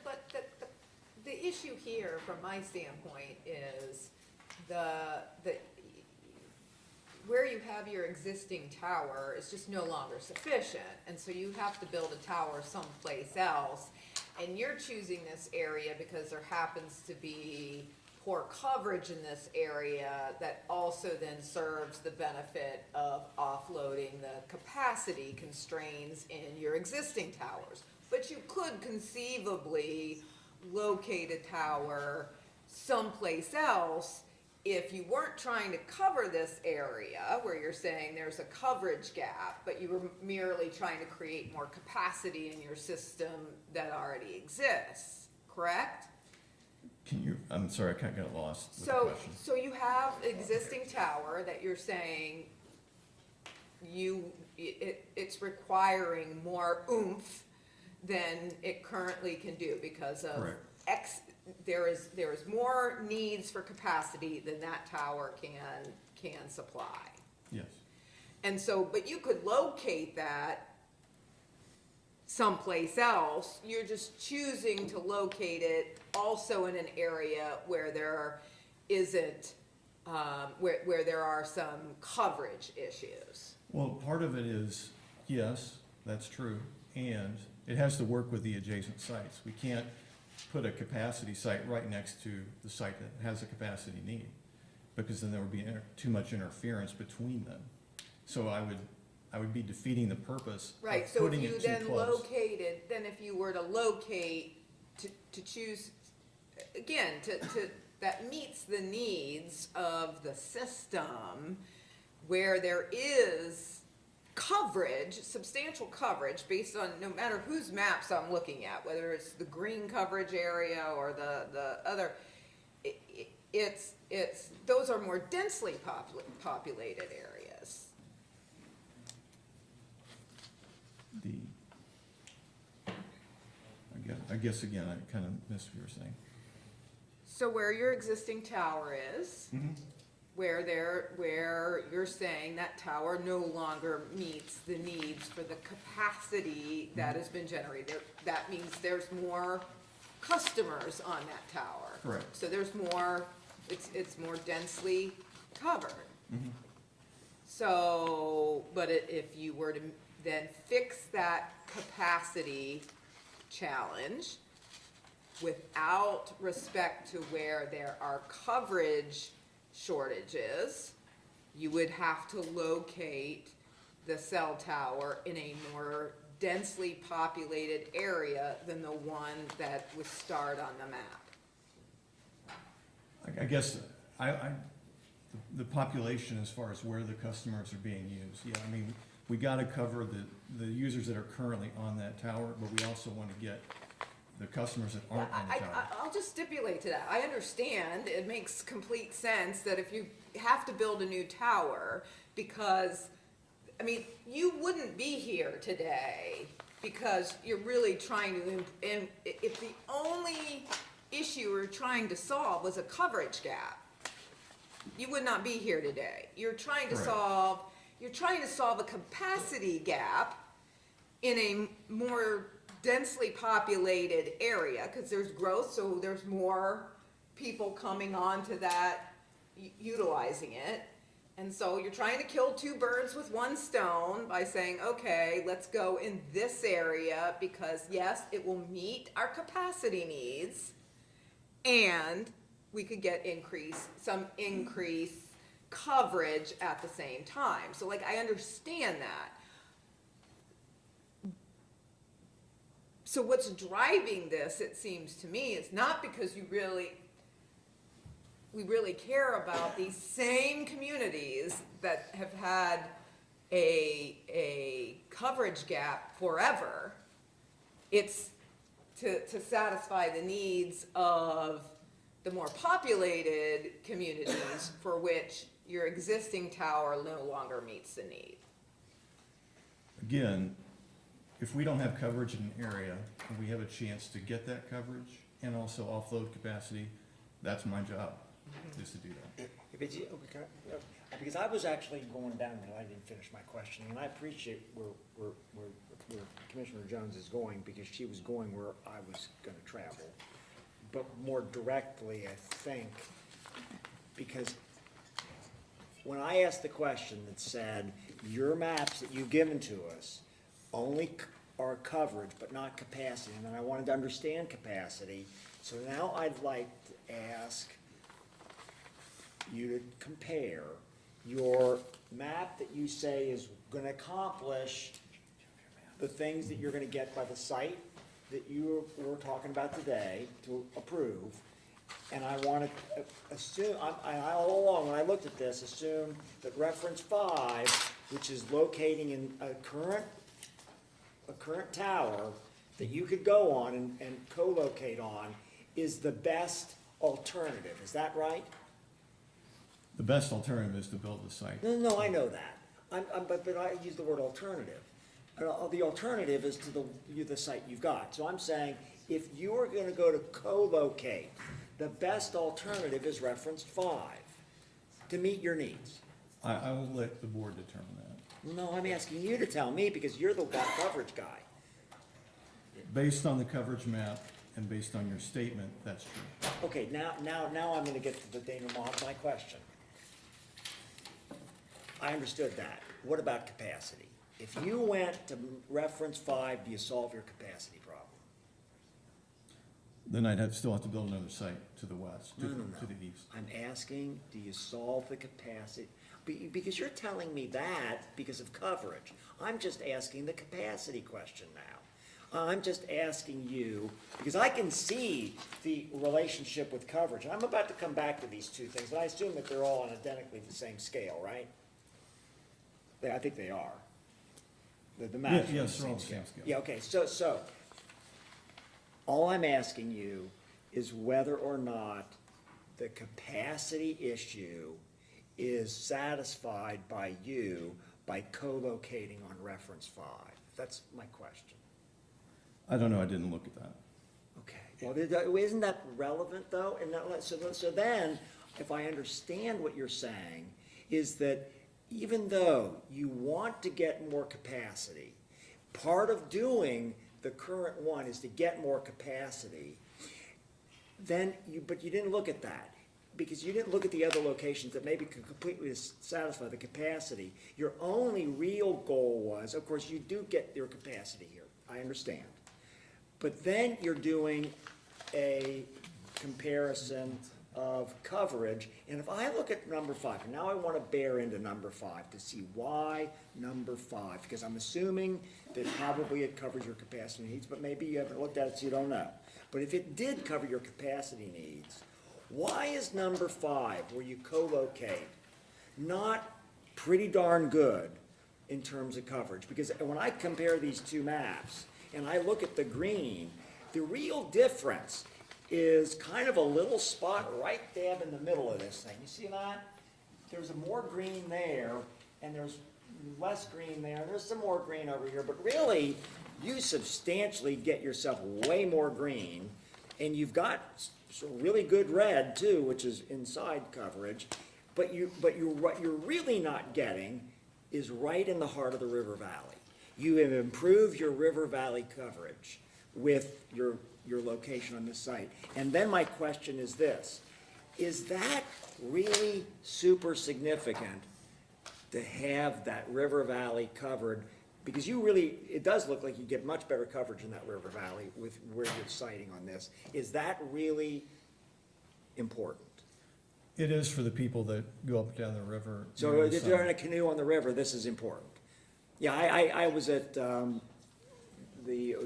But the issue here, from my standpoint, is where you have your existing tower is just no longer sufficient, and so you have to build a tower someplace else, and you're choosing this area because there happens to be poor coverage in this area that also then serves the benefit of offloading the capacity constraints in your existing towers. But you could conceivably locate a tower someplace else if you weren't trying to cover this area where you're saying there's a coverage gap, but you were merely trying to create more capacity in your system that already exists, correct? I'm sorry, I kind of got lost with the So, question. so you have existing tower that you're saying it's requiring more oomph than it currently can do because of Correct. there is more needs for capacity than that tower can supply. Yes. And so, but you could locate that someplace else, you're just choosing to locate it also in an area where there isn't, where there are some coverage issues. Well, part of it is, yes, that's true, and it has to work with the adjacent sites. We can't put a capacity site right next to the site that has a capacity need, because then there would be too much interference between them. So I would be defeating the purpose Right, of so if putting you it too then close. then if you were to locate, to choose, again, that meets the needs of the system, where there is coverage, substantial coverage, based on no matter whose maps I'm looking at, whether it's the green coverage area or the other, those are more densely populated areas. I guess again, I kind of missed what you were saying. So where your existing tower is, where you're saying that tower no longer meets the needs for the capacity that has been generated, that means there's more customers on that tower. Correct. So there's more, it's more densely covered. So, but if you were to then fix that capacity challenge without respect to where there are coverage shortages, you would have to locate the cell tower in a more densely populated area than the one that was starred on the map. I guess the population as far as where the customers are being used, yeah, I mean, we gotta cover the users that are currently on that tower, but we also wanna get the customers that aren't on the tower. I'll just stipulate to that. I understand, it makes complete sense that if you have to build a new tower, because, I mean, you wouldn't be here today because you're really trying to, and if the only issue you're trying to solve was a coverage gap, you would not be here today. You're trying to Correct. solve a capacity gap in a more densely populated area, because there's growth, so there's more people coming onto that, utilizing it. And so you're trying to kill two birds with one stone by saying, okay, let's go in this area because yes, it will meet our capacity needs, and we could get some increased coverage at the same time. So like, I understand that. So what's driving this, it seems to me, is not because we really care about these same communities that have had a coverage gap forever. It's to satisfy the needs of the more populated communities for which your existing tower no longer meets the need. Again, if we don't have coverage in an area, and we have a chance to get that coverage and also offload capacity, that's my job, is to do that. Because I was actually going down there, I didn't finish my questioning, and I appreciate where Commissioner Jones is going, because she was going where I was gonna travel. But more directly, I think, because when I asked the question that said, your maps that you've given to us only are coverage but not capacity, and then I wanted to understand capacity, so now I'd like to ask you to compare your map that you say is gonna accomplish the things that you're gonna get by the site that you were talking about today to approve. And I want to assume, I all along, when I looked at this, assume that reference 5, which is locating in a current tower that you could go on and co-locate on, is the best alternative. Is that right? The best alternative is to build the site. No, I know that. But I use the word alternative. The alternative is to the site you've got. So I'm saying, if you're gonna go to co-locate, the best alternative is reference 5 to meet your needs. I will let the board determine that. No, I'm asking you to tell me, because you're the coverage guy. Based on the coverage map and based on your statement, that's true. Okay, now I'm gonna get to the denouement of my question. I understood that. What about capacity? If you went to reference 5, do you solve your capacity problem? Then I'd still have to build another site to the west, to No. the east. I'm asking, do you solve the capacity? Because you're telling me that because of coverage. I'm just asking the capacity question now. I'm just asking you, because I can see the relationship with coverage. I'm about to come back to these two things, and I assume that they're all on identically the same scale, right? I think they are. The maps are on the Yes, they're all same the same scale. scale. Yeah, okay, so, all I'm asking you is whether or not the capacity issue is satisfied by you by co-locating on reference 5. That's my question. I don't know, I didn't look at that. Okay, well, isn't that relevant though? And so then, if I understand what you're saying, is that even though you want to get more capacity, part of doing the current one is to get more capacity, but you didn't look at that, because you didn't look at the other locations that maybe could completely satisfy the capacity. Your only real goal was, of course, you do get your capacity here, I understand. But then you're doing a comparison of coverage, and if I look at number 5, and now I want to bear into number 5 to see why number 5, because I'm assuming that probably it covers your capacity needs, but maybe you haven't looked at it so you don't know. But if it did cover your capacity needs, why is number 5, where you co-locate, not pretty darn good in terms of coverage? Because when I compare these two maps, and I look at the green, the real difference is kind of a little spot right dab in the middle of this thing. You see that? There's more green there, and there's less green there. There's some more green over here, but really, you substantially get yourself way more green, and you've got some really good red too, which is inside coverage. But what you're really not getting is right in the heart of the river valley. You have improved your river valley coverage with your location on this site. And then my question is this: is that really super significant to have that river valley covered? Because it does look like you get much better coverage in that river valley with where you're siting on this. Is that really important? It is for the people that go up and down the river. So during the if you're in summer. a canoe on the river, this is important. Yeah, I was at the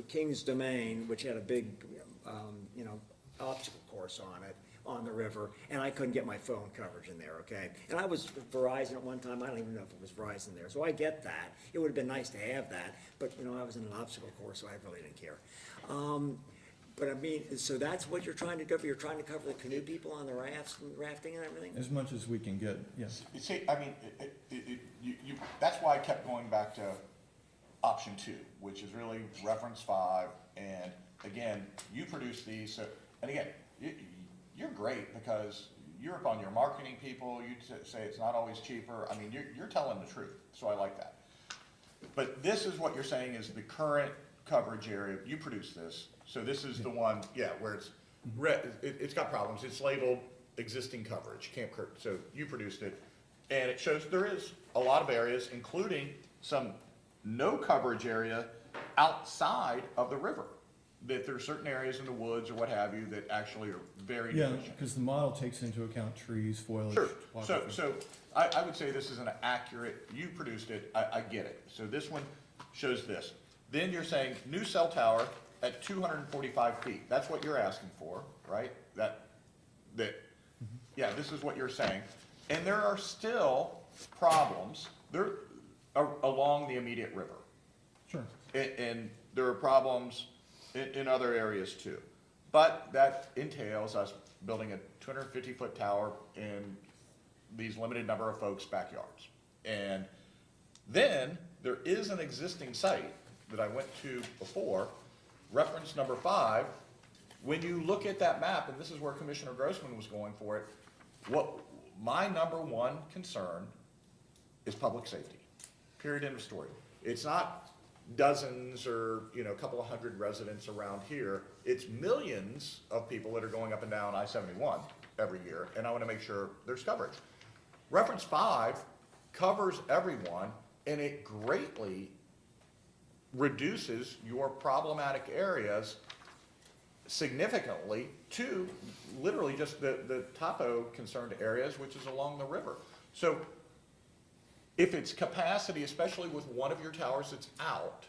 King's Domain, which had a big, obstacle course on it, on the river, and I couldn't get my phone coverage in there, okay? And I was Verizon at one time, I don't even know if it was Verizon there, so I get that. It would have been nice to have that, but, I was in an obstacle course, so I really didn't care. But I mean, so that's what you're trying to cover? You're trying to cover the canoe people on the rafts and rafting and everything? As much as we can get, yes. You see, I mean, that's why I kept going back to option 2, which is really reference 5, and again, you produce these, so, and again, you're great because you're up on your marketing people, you say it's not always cheaper, I mean, you're telling the truth, so I like that. But this is what you're saying is the current coverage area, you produce this, so this is the one, yeah, where it's red, it's got problems, it's labeled existing coverage, Camp Kirk, so you produced it, and it shows there is a lot of areas, including some no coverage area outside of the river. That there are certain areas in the woods or what have you that actually are very Yeah, deficient. because the model takes into account trees, foliage. Sure, topography. so I would say this is an accurate, you produced it, I get it. So this one shows this. Then you're saying new cell tower at 245 feet. That's what you're asking for, right? Yeah, this is what you're saying. And there are still problems there along the immediate river. Sure. And there are problems in other areas too. But that entails us building a 250-foot tower in these limited number of folks' backyards. And then there is an existing site that I went to before, reference number 5. When you look at that map, and this is where Commissioner Grossman was going for it, what my number one concern is public safety. Period, end of story. It's not dozens or, you know, a couple of hundred residents around here. It's millions of people that are going up and down I-71 every year, and I want to make sure there's coverage. Reference 5 covers everyone, and it greatly reduces your problematic areas significantly to literally just the topo concerned areas, which is along the river. So if it's capacity, especially with one of your towers that's out,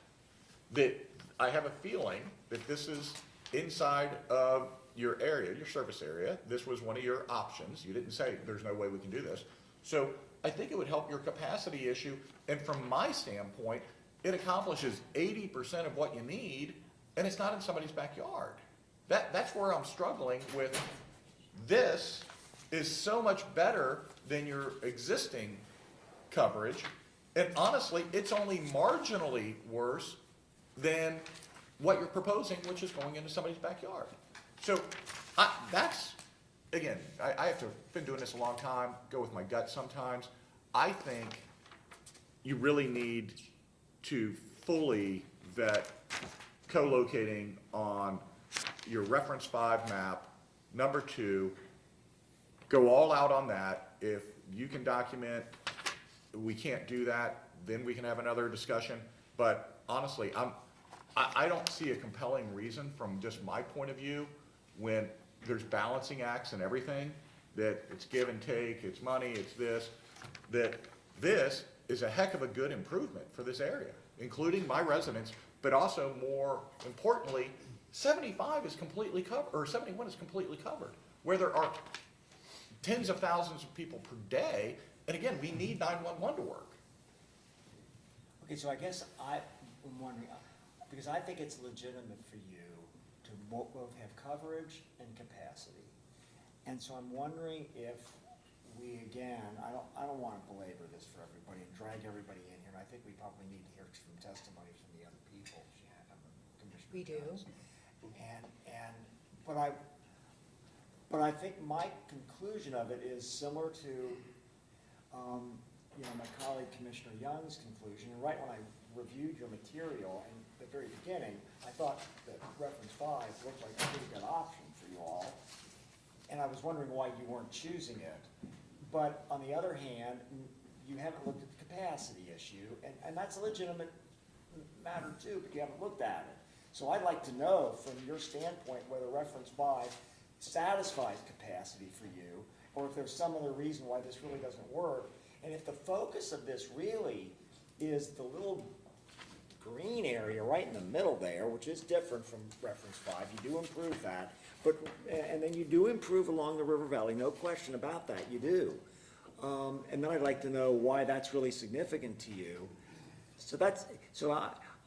that I have a feeling that this is inside of your area, your service area. This was one of your options. You didn't say there's no way we can do this. So I think it would help your capacity issue. And from my standpoint, it accomplishes 80% of what you need, and it's not in somebody's backyard. That's where I'm struggling with. This is so much better than your existing coverage, and honestly, it's only marginally worse than what you're proposing, which is going into somebody's backyard. So that's, again, I have to, been doing this a long time, go with my gut sometimes. I think you really need to fully vet co-locating on your reference 5 map. Number 2, go all out on that. If you can document, we can't do that, then we can have another discussion. But honestly, I don't see a compelling reason from just my point of view when there's balancing acts and everything, that it's give and take, it's money, it's this, that this is a heck of a good improvement for this area, including my residents, but also more importantly, 75 is completely covered, or 71 is completely covered, where there are tens of thousands of people per day, and again, we need 911 to work. Okay, so I guess I'm wondering, because I think it's legitimate for you to both have coverage and capacity. And so I'm wondering if we, again, I don't want to belabor this for everybody and drag everybody in here. And I think we probably need to hear some testimony from the other people, Commissioner We do. Jones. But I think my conclusion of it is similar to, you know, my colleague Commissioner Young's conclusion. And right when I reviewed your material in the very beginning, I thought that reference 5 looked like a pretty good option for you all. And I was wondering why you weren't choosing it. But on the other hand, you haven't looked at the capacity issue, and that's a legitimate matter too, but you haven't looked at it. So I'd like to know from your standpoint whether reference 5 satisfies capacity for you, or if there's some other reason why this really doesn't work. And if the focus of this really is the little green area right in the middle there, which is different from reference 5, you do improve that, but, and then you do improve along the river valley, no question about that, you do. And then I'd like to know why that's really significant to you. So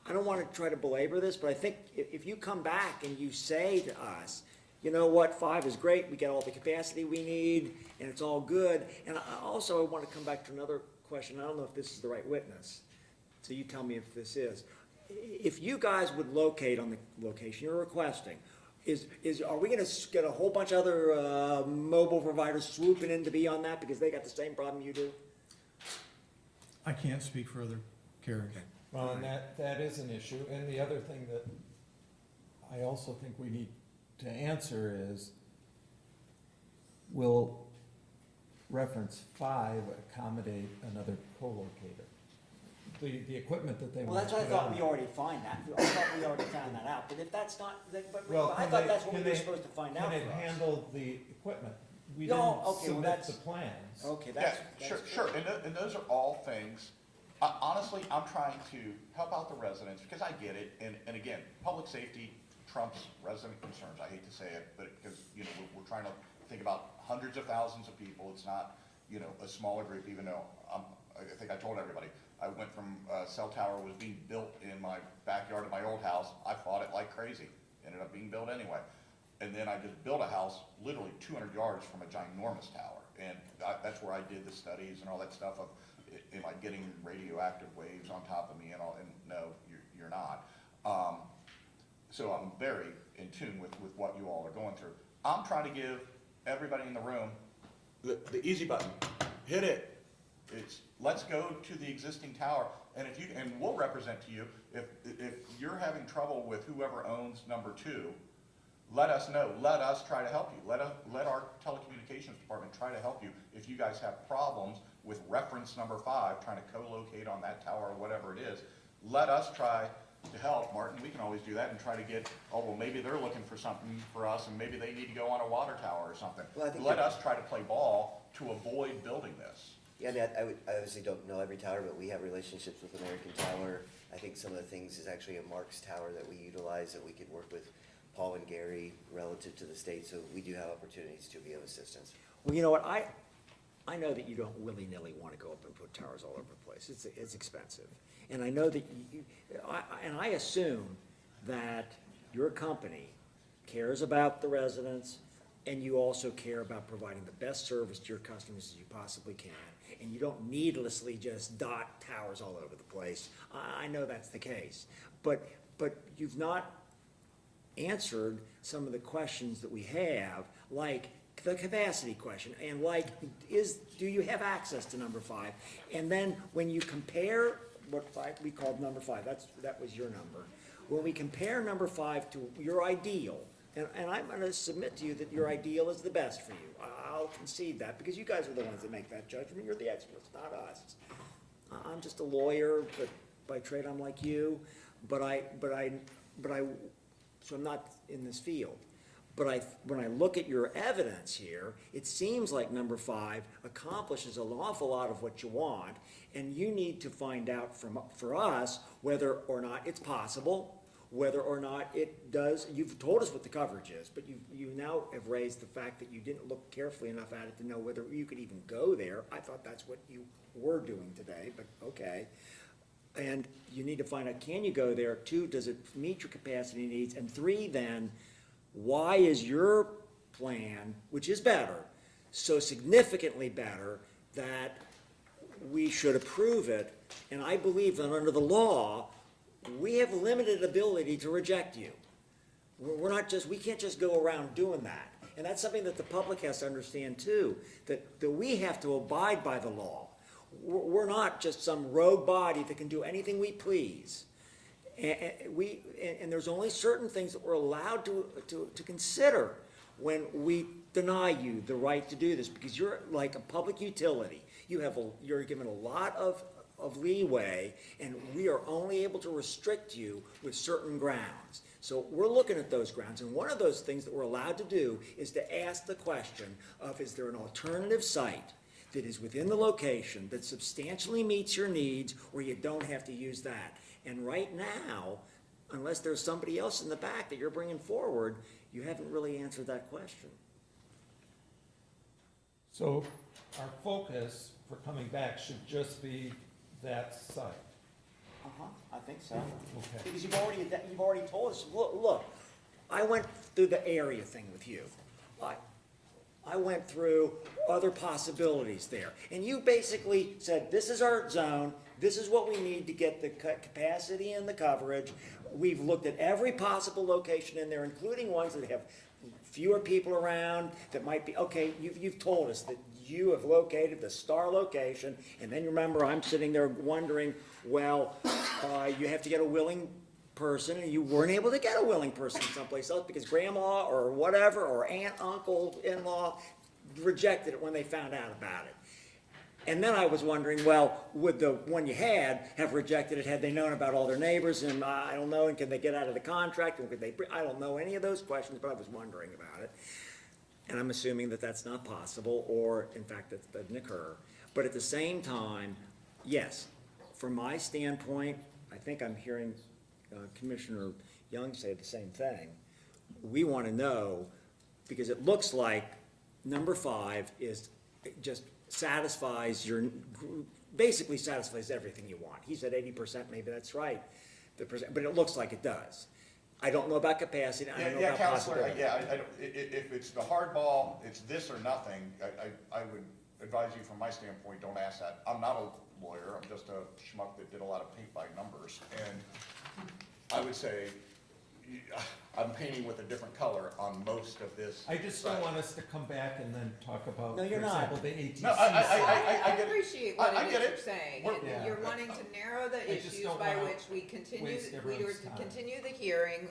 I don't wanna try to belabor this, but I think if you come back and you say to us, you know what, 5 is great, we get all the capacity we need, and it's all good. And I wanna come back to another question, I don't know if this is the right witness, so you tell me if this is. If you guys would locate on the location you're requesting, are we gonna get a whole bunch of other, mobile providers swooping in to be on that because they got the same problem you do? I can't speak further, Carrie. Well, and that is an issue, and the other thing that I also think we need to answer is, will reference 5 accommodate another co-locator? The equipment that they Well, want that's to what I put thought on. we already found that out, but if that's not, but Well, I can thought they- that's what can we were they- supposed to find out Can it for us. handle the equipment? We No, didn't okay, well, submit that's- the plans. Okay, Yeah, that's. sure, good. sure, and those are all things, honestly, I'm trying to help out the residents, because I get it, and again, public safety trumps resident concerns, I hate to say it, but, because, you know, we're trying to think about hundreds of thousands of people, it's not, you know, a smaller group, even though, I think I told everybody, I went from, cell tower was being built in my backyard of my old house, I fought it like crazy, ended up being built anyway. And then I just built a house literally 200 yards from a ginormous tower. And that's where I did the studies and all that stuff of, am I getting radioactive waves on top of me and all, and no, you're not. So I'm very in tune with what you all are going through. I'm trying to give everybody in the room the easy button, hit it. It's, let's go to the existing tower, and if you, and we'll represent to you, if you're having trouble with whoever owns number 2, let us know, let us try to help you, let our telecommunications department try to help you. If you guys have problems with reference number 5, trying to co-locate on that tower or whatever it is, let us try to help. Martin, we can always do that and try to get, oh, well, maybe they're looking for something for us, and maybe they need to go on a water tower or something. Well, I think Let you're- us try to play ball to avoid building this. Yeah, I mean, I obviously don't know every tower, but we have relationships with American Tower. I think some of the things is actually a Marks Tower that we utilize, that we could work with Paul and Gary relative to the state, so we do have opportunities to be of assistance. Well, you know what, I know that you don't willy-nilly wanna go up and put towers all over the place, it's expensive. And I know that I assume that your company cares about the residents, and you also care about providing the best service to your customers as you possibly can. And you don't needlessly just dot towers all over the place. I know that's the case. But you've not answered some of the questions that we have, like the capacity question, and like, do you have access to number 5? And then when you compare what we called number 5, that was your number. When we compare number 5 to your ideal, and I'm gonna submit to you that your ideal is the best for you. I'll concede that, because you guys are the ones that make that judgment, you're the experts, not us. I'm just a lawyer, but by trade I'm like you, so I'm not in this field. But when I look at your evidence here, it seems like number 5 accomplishes an awful lot of what you want, and you need to find out for us whether or not it's possible, whether or not it does. You've told us what the coverage is, but you now have raised the fact that you didn't look carefully enough at it to know whether you could even go there. I thought that's what you were doing today, but okay. And you need to find out, can you go there? 2, does it meet your capacity needs? And 3, then, why is your plan, which is better, so significantly better that we should approve it? And I believe that under the law, we have limited ability to reject you. We can't just go around doing that. And that's something that the public has to understand too, that we have to abide by the law. We're not just some rogue body that can do anything we please. And there's only certain things that we're allowed to consider when we deny you the right to do this, because you're like a public utility. You're given a lot of leeway, and we are only able to restrict you with certain grounds. So we're looking at those grounds, and one of those things that we're allowed to do is to ask the question of, is there an alternative site that is within the location that substantially meets your needs, or you don't have to use that? And right now, unless there's somebody else in the back that you're bringing forward, you haven't really answered that question. So our focus for coming back should just be that site. I think so. Because you've already told us, look, I went through the area thing with you. I went through other possibilities there. And you basically said, this is our zone, this is what we need to get the capacity and the coverage. We've looked at every possible location in there, including ones that have fewer people around, that might be, okay, you've told us that you have located the star location, and then you remember I'm sitting there wondering, well, you have to get a willing person, and you weren't able to get a willing person someplace else because grandma or whatever, or aunt, uncle, in-law rejected it when they found out about it. And then I was wondering, well, would the one you had have rejected it had they known about all their neighbors, and I don't know, and can they get out of the contract, and could they, I don't know any of those questions, but I was wondering about it. And I'm assuming that that's not possible, or in fact, that doesn't occur. But at the same time, yes, from my standpoint, I think I'm hearing Commissioner Young say the same thing. We want to know, because it looks like number 5 is just satisfies basically satisfies everything you want. He said 80%, maybe that's right, but it looks like it does. I don't know about capacity, I don't know about Counselor, possibility. I don't, if it's the hard ball, it's this or nothing, I would advise you from my standpoint, don't ask that. I'm not a lawyer, I'm just a schmuck that did a lot of paint by numbers, and I would say, I'm painting with a different color on most of this. I just don't want us to come back and then talk about, No, for you're not. example, the ATC. No, I I get it. appreciate what I it get is it. you're saying, We're- and Yeah. you're wanting to narrow the I just issues don't by wanna which we continue, waste we everyone's were to time. continue the hearing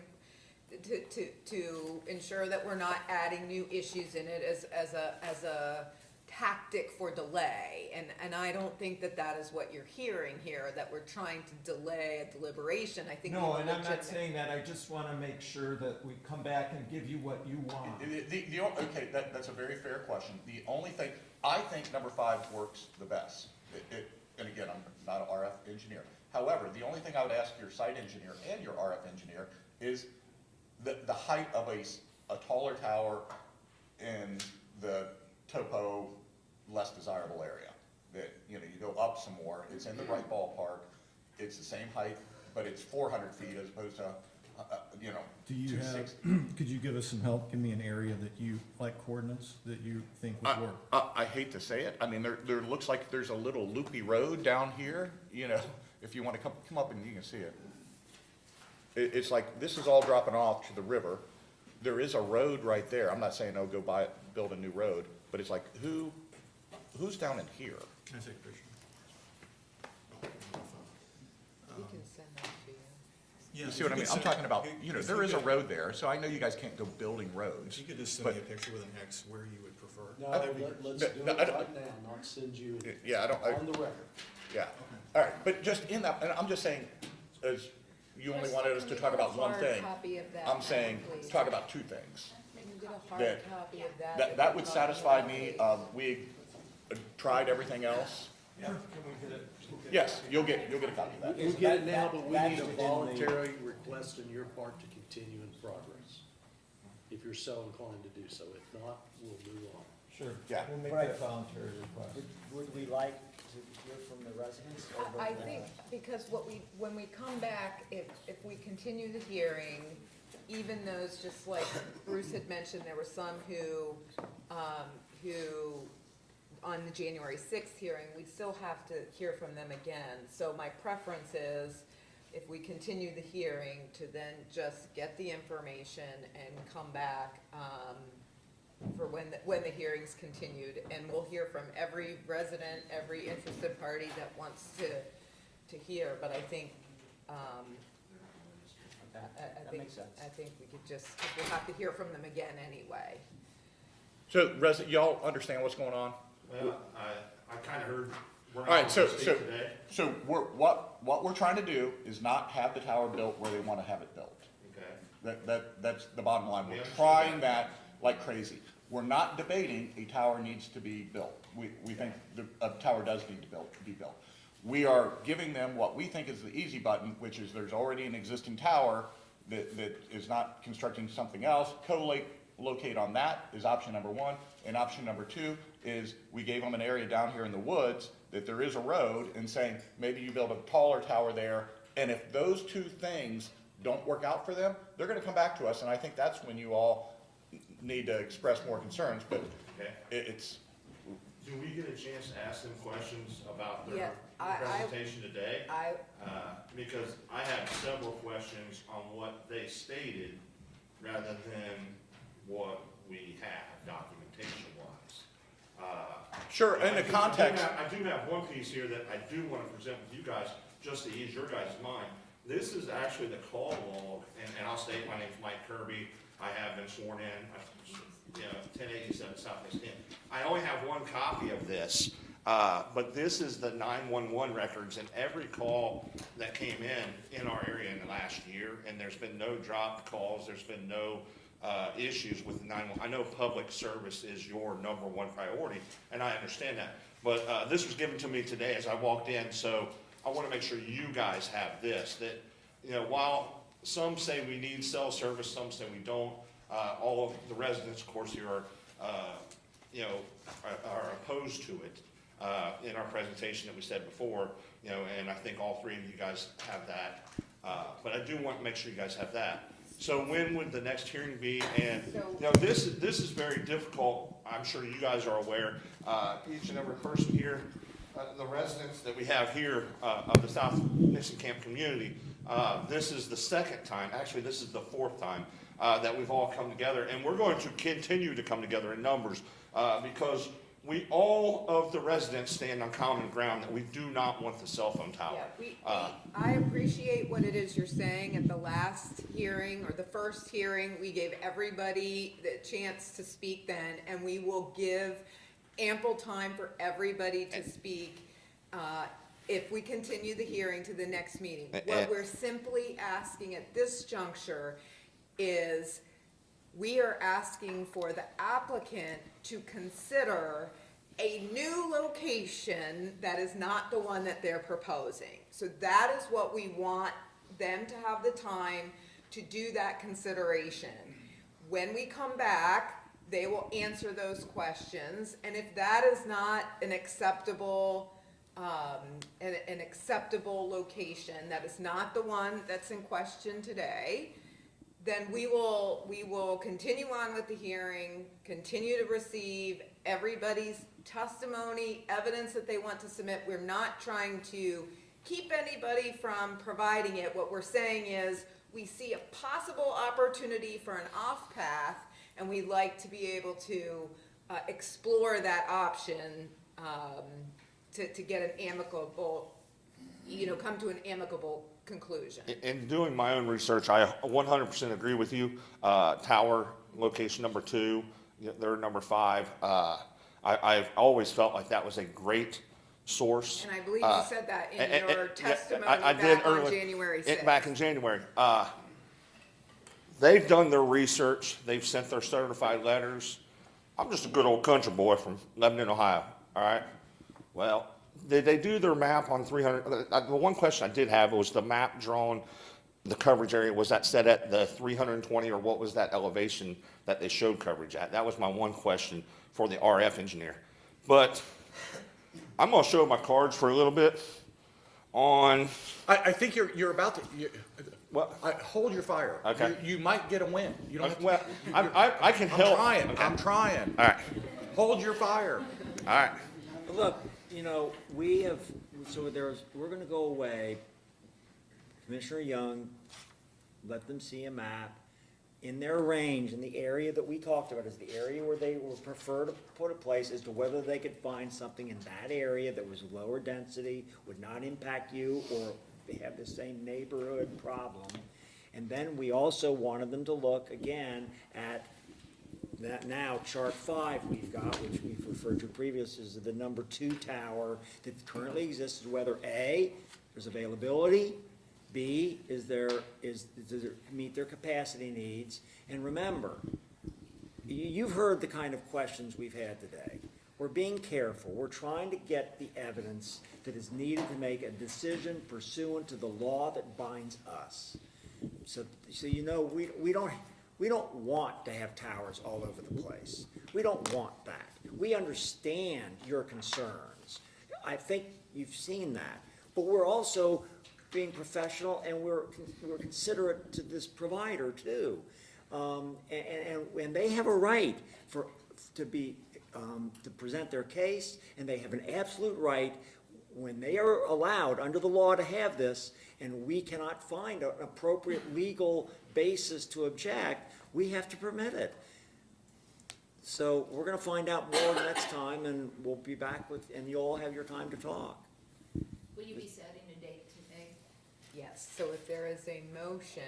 to ensure that we're not adding new issues in it as a tactic for delay, and I don't think that that is what you're hearing here, that we're trying to delay a deliberation. I think we No, have a and I'm not legitimate- saying that, I just wanna make sure that we come back and give you what you want. Okay, that's a very fair question. The only thing, I think number 5 works the best. And again, I'm not an RF engineer. However, the only thing I would ask your site engineer and your RF engineer is the height of a taller tower in the topo less desirable area. That, you go up some more, it's in the right ballpark, it's the same height, but it's 400 feet as opposed to, Do you have, 260. could you give us some help? Give me an area that you, like coordinates, that you think would work? I hate to say it, I mean, there looks like there's a little loopy road down here, if you wanna come up and you can see it. It's like, this is all dropping off to the river. There is a road right there. I'm not saying, oh, go buy it, build a new road, but it's like, who's down in here? Can I take a picture? We can send that to you. You see what I mean? I'm talking about, there is a road there, so I know you guys can't go building roads. You could just send me a picture with an X where you would prefer. No, let's do it No, I don't- right now, not send you Yeah, I don't, on the record. yeah. All right, but just in that, and I'm just saying, as you only wanted us to talk about one thing, I'm saying, talk about 2 things. Can you get a hard that- copy of that? That would satisfy me. We tried everything else. Yeah, can we get it? Yes, you'll get a copy of that. We'll get it now, but we That's need a within the- voluntary request on your part to continue in progress, if you're so inclined to do so. If not, we'll move on. Sure. Yeah. We'll make Right. that voluntary request. Would we like to hear from the residents? or I the- think, because when we come back, if we continue the hearing, even those, just like Bruce had mentioned, there were some who, on the January 6th hearing, we still have to hear from them again. So my preference is, if we continue the hearing, to then just get the information and come back, for when the hearing's continued, and we'll hear from every resident, every interested party that wants to hear, but I think, That makes sense. I think we could just, 'cause we'll have to hear from them again anyway. So, y'all understand what's going on? Well, I kinda heard. All right, so what we're trying to do is not have the tower built where they wanna have it built. Okay. That's the bottom line. We We're understand trying that like crazy. We're not debating a tower needs to be built. We think a tower does need to be built. We are giving them what we think is the easy button, which is there's already an existing tower that is not constructing something else. Co-locate on that is option number 1. And option number 2 is we gave them an area down here in the woods that there is a road, and saying maybe you build a taller tower there And if those two things don't work out for them, they're gonna come back to us, and I think that's when you all need to express more concerns, but Okay. it's, Do we get a chance to ask them questions about Yeah, their I- presentation today? I, Because I have several questions on what they stated rather than what we have documentation-wise. sure, in the context. I do have one piece here that I do want to present with you guys, just to ease your guys' mind. This is actually the call log, and I'll state, my name's Mike Kirby. I have been sworn in, 1087 Southwest 10. I only have one copy of this, but this is the 911 records and every call that came in our area in the last year, and there's been no dropped calls, there's been no issues with the 911. I know public service is your number one priority, and I understand that. But this was given to me today as I walked in, so I want to make sure you guys have this, that, while some say we need cell service, some say we don't, all of the residents, of course, here are opposed to it in our presentation that we said before, and I think all three of you guys have that. But I do want to make sure you guys have that. So when would the next hearing be? And, this is very difficult. I'm sure you guys are aware. Each and every person here, the residents that we have here of the South Nixon Camp community, this is the second time, actually this is the fourth time that we've all come together. And we're going to continue to come together in numbers because all of the residents stand on common ground that we do not want the cell phone tower. yeah, I appreciate what it is you're saying. At the last hearing, or the first hearing, we gave everybody the chance to speak then, and we will give ample time for everybody to speak if we continue the hearing to the next meeting. What we're simply asking at this juncture is we are asking for the applicant to consider a new location that is not the one that they're proposing. So that is what we want them to have the time to do that consideration. When we come back, they will answer those questions, and if that is not an acceptable location, that is not the one that's in question today, then we will continue on with the hearing, continue to receive everybody's testimony, evidence that they want to submit. We're not trying to keep anybody from providing it. What we're saying is we see a possible opportunity for an off path, and we'd like to be able to explore that option to get an amicable, come to an amicable conclusion. In doing my own research, I 100% agree with you. Tower location number 2, they're number 5. I've always felt like that was a great source. And I believe you said that in your testimony I did back on earlier, January 6th. back in January. They've done their research. They've sent their certified letters. I'm just a good old country boy from Lebanon, Ohio. All right. Well, did they do their map on 300? The one question I did have was the map drawn, the coverage area, was that set at the 320, or what was that elevation that they showed coverage at? That was my one question for the RF engineer. But I'm going to show my cards for a little bit on. I think you're about to, What? hold your fire. Okay. You might get a win. You don't have to. Well, I can help. Okay. I'm trying. All right. Hold your fire. All right. Look, we're gonna go away. Commissioner Young, let them see a map. In their range, in the area that we talked about, is the area where they would prefer to put a place, as to whether they could find something in that area that was lower density, would not impact you, or they have the same neighborhood problem. And then we also wanted them to look again at that now chart 5 we've got, which we've referred to previously as the number 2 tower that currently exists, whether A, there's availability, B, does it meet their capacity needs? And remember, you've heard the kind of questions we've had today. We're being careful. We're trying to get the evidence that is needed to make a decision pursuant to the law that binds us. So we don't want to have towers all over the place. We don't want that. We understand your concerns. I think you've seen that. But we're also being professional, and we're considerate to this provider too. And they have a right to present their case, and they have an absolute right, when they are allowed under the law to have this, and we cannot find an appropriate legal basis to object, we have to permit it. So we're gonna find out more next time, and we'll be back with, and you'll all have your time to talk. Will you be setting a date today? Yes, so if there is a motion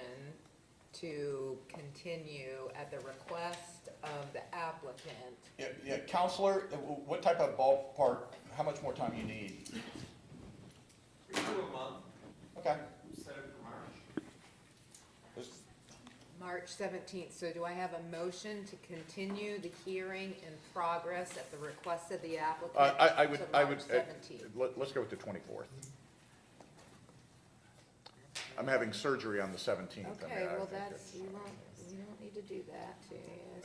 to continue at the request of the applicant, Yeah, Counselor, what type of ballpark, how much more time you need? We do a month, Okay. set it for March. March 17th, so do I have a motion to continue the hearing in progress at the request of the applicant I would, to March 17th? let's go with the 24th. I'm having surgery on the 17th. Okay, well, that's, you don't need to do that, so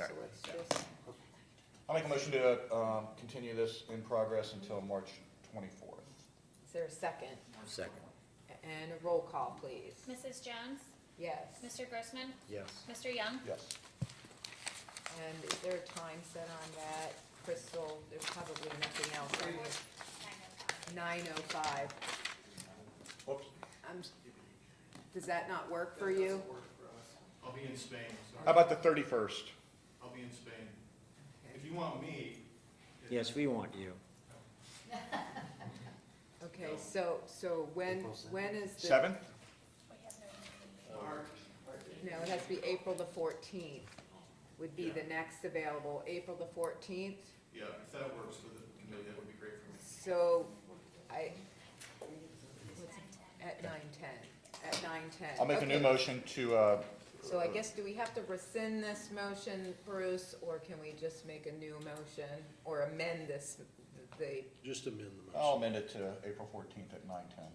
Alright, let's yeah. just, I'll make a motion to continue this in progress until March 24th. is there a second? Second. And a roll call, please. Mrs. Jones? Yes. Mr. Grossman? Yes. Mr. Young? Yes. And is there a time set on that? Crystal, there's probably nothing else on here. 9:05. Whoops. Does that not work for you? I'll be in Spain, How about the 31st? I'll be in Spain. If you want me. Yes, we want you. Okay, so when is the? 7th? No, it has to be April the 14th would be the next available, April the 14th. Yeah, if that works for the committee, that would be great for me. So at 9:10, at 9:10. I'll make a new Okay. motion to, So I guess, do we have to rescind this motion, Bruce, or can we just make a new motion or amend this, the, Just amend the motion. I'll amend it to April 14th at 9:10.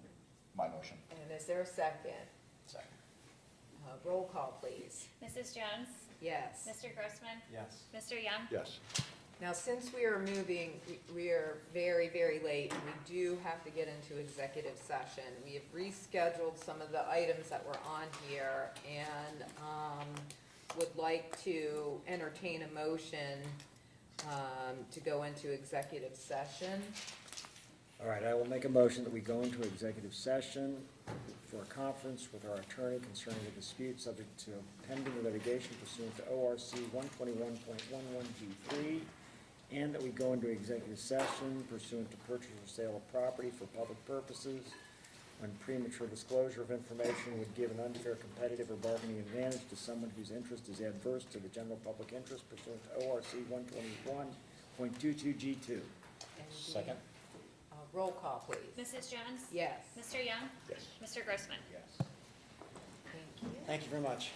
My motion. and is there a second? Second. Roll call, please. Mrs. Jones? Yes. Mr. Grossman? Yes. Mr. Young? Yes. Now, since we are moving, we are very, very late, and we do have to get into executive session. We have rescheduled some of the items that were on here, and would like to entertain a motion to go into executive session. All right, I will make a motion that we go into executive session for a conference with our attorney concerning a dispute subject to pending litigation pursuant to ORC 121.11G3, and that we go into executive session pursuant to purchase or sale of property for public purposes when premature disclosure of information would give an unfair competitive or bargaining advantage to someone whose interest is adverse to the general public interest pursuant to ORC 121.22G2. And Second? Roll call, please. Mrs. Jones? Yes. Mr. Young? Yes. Mr. Grossman? Yes. Thank you. Thank you very much.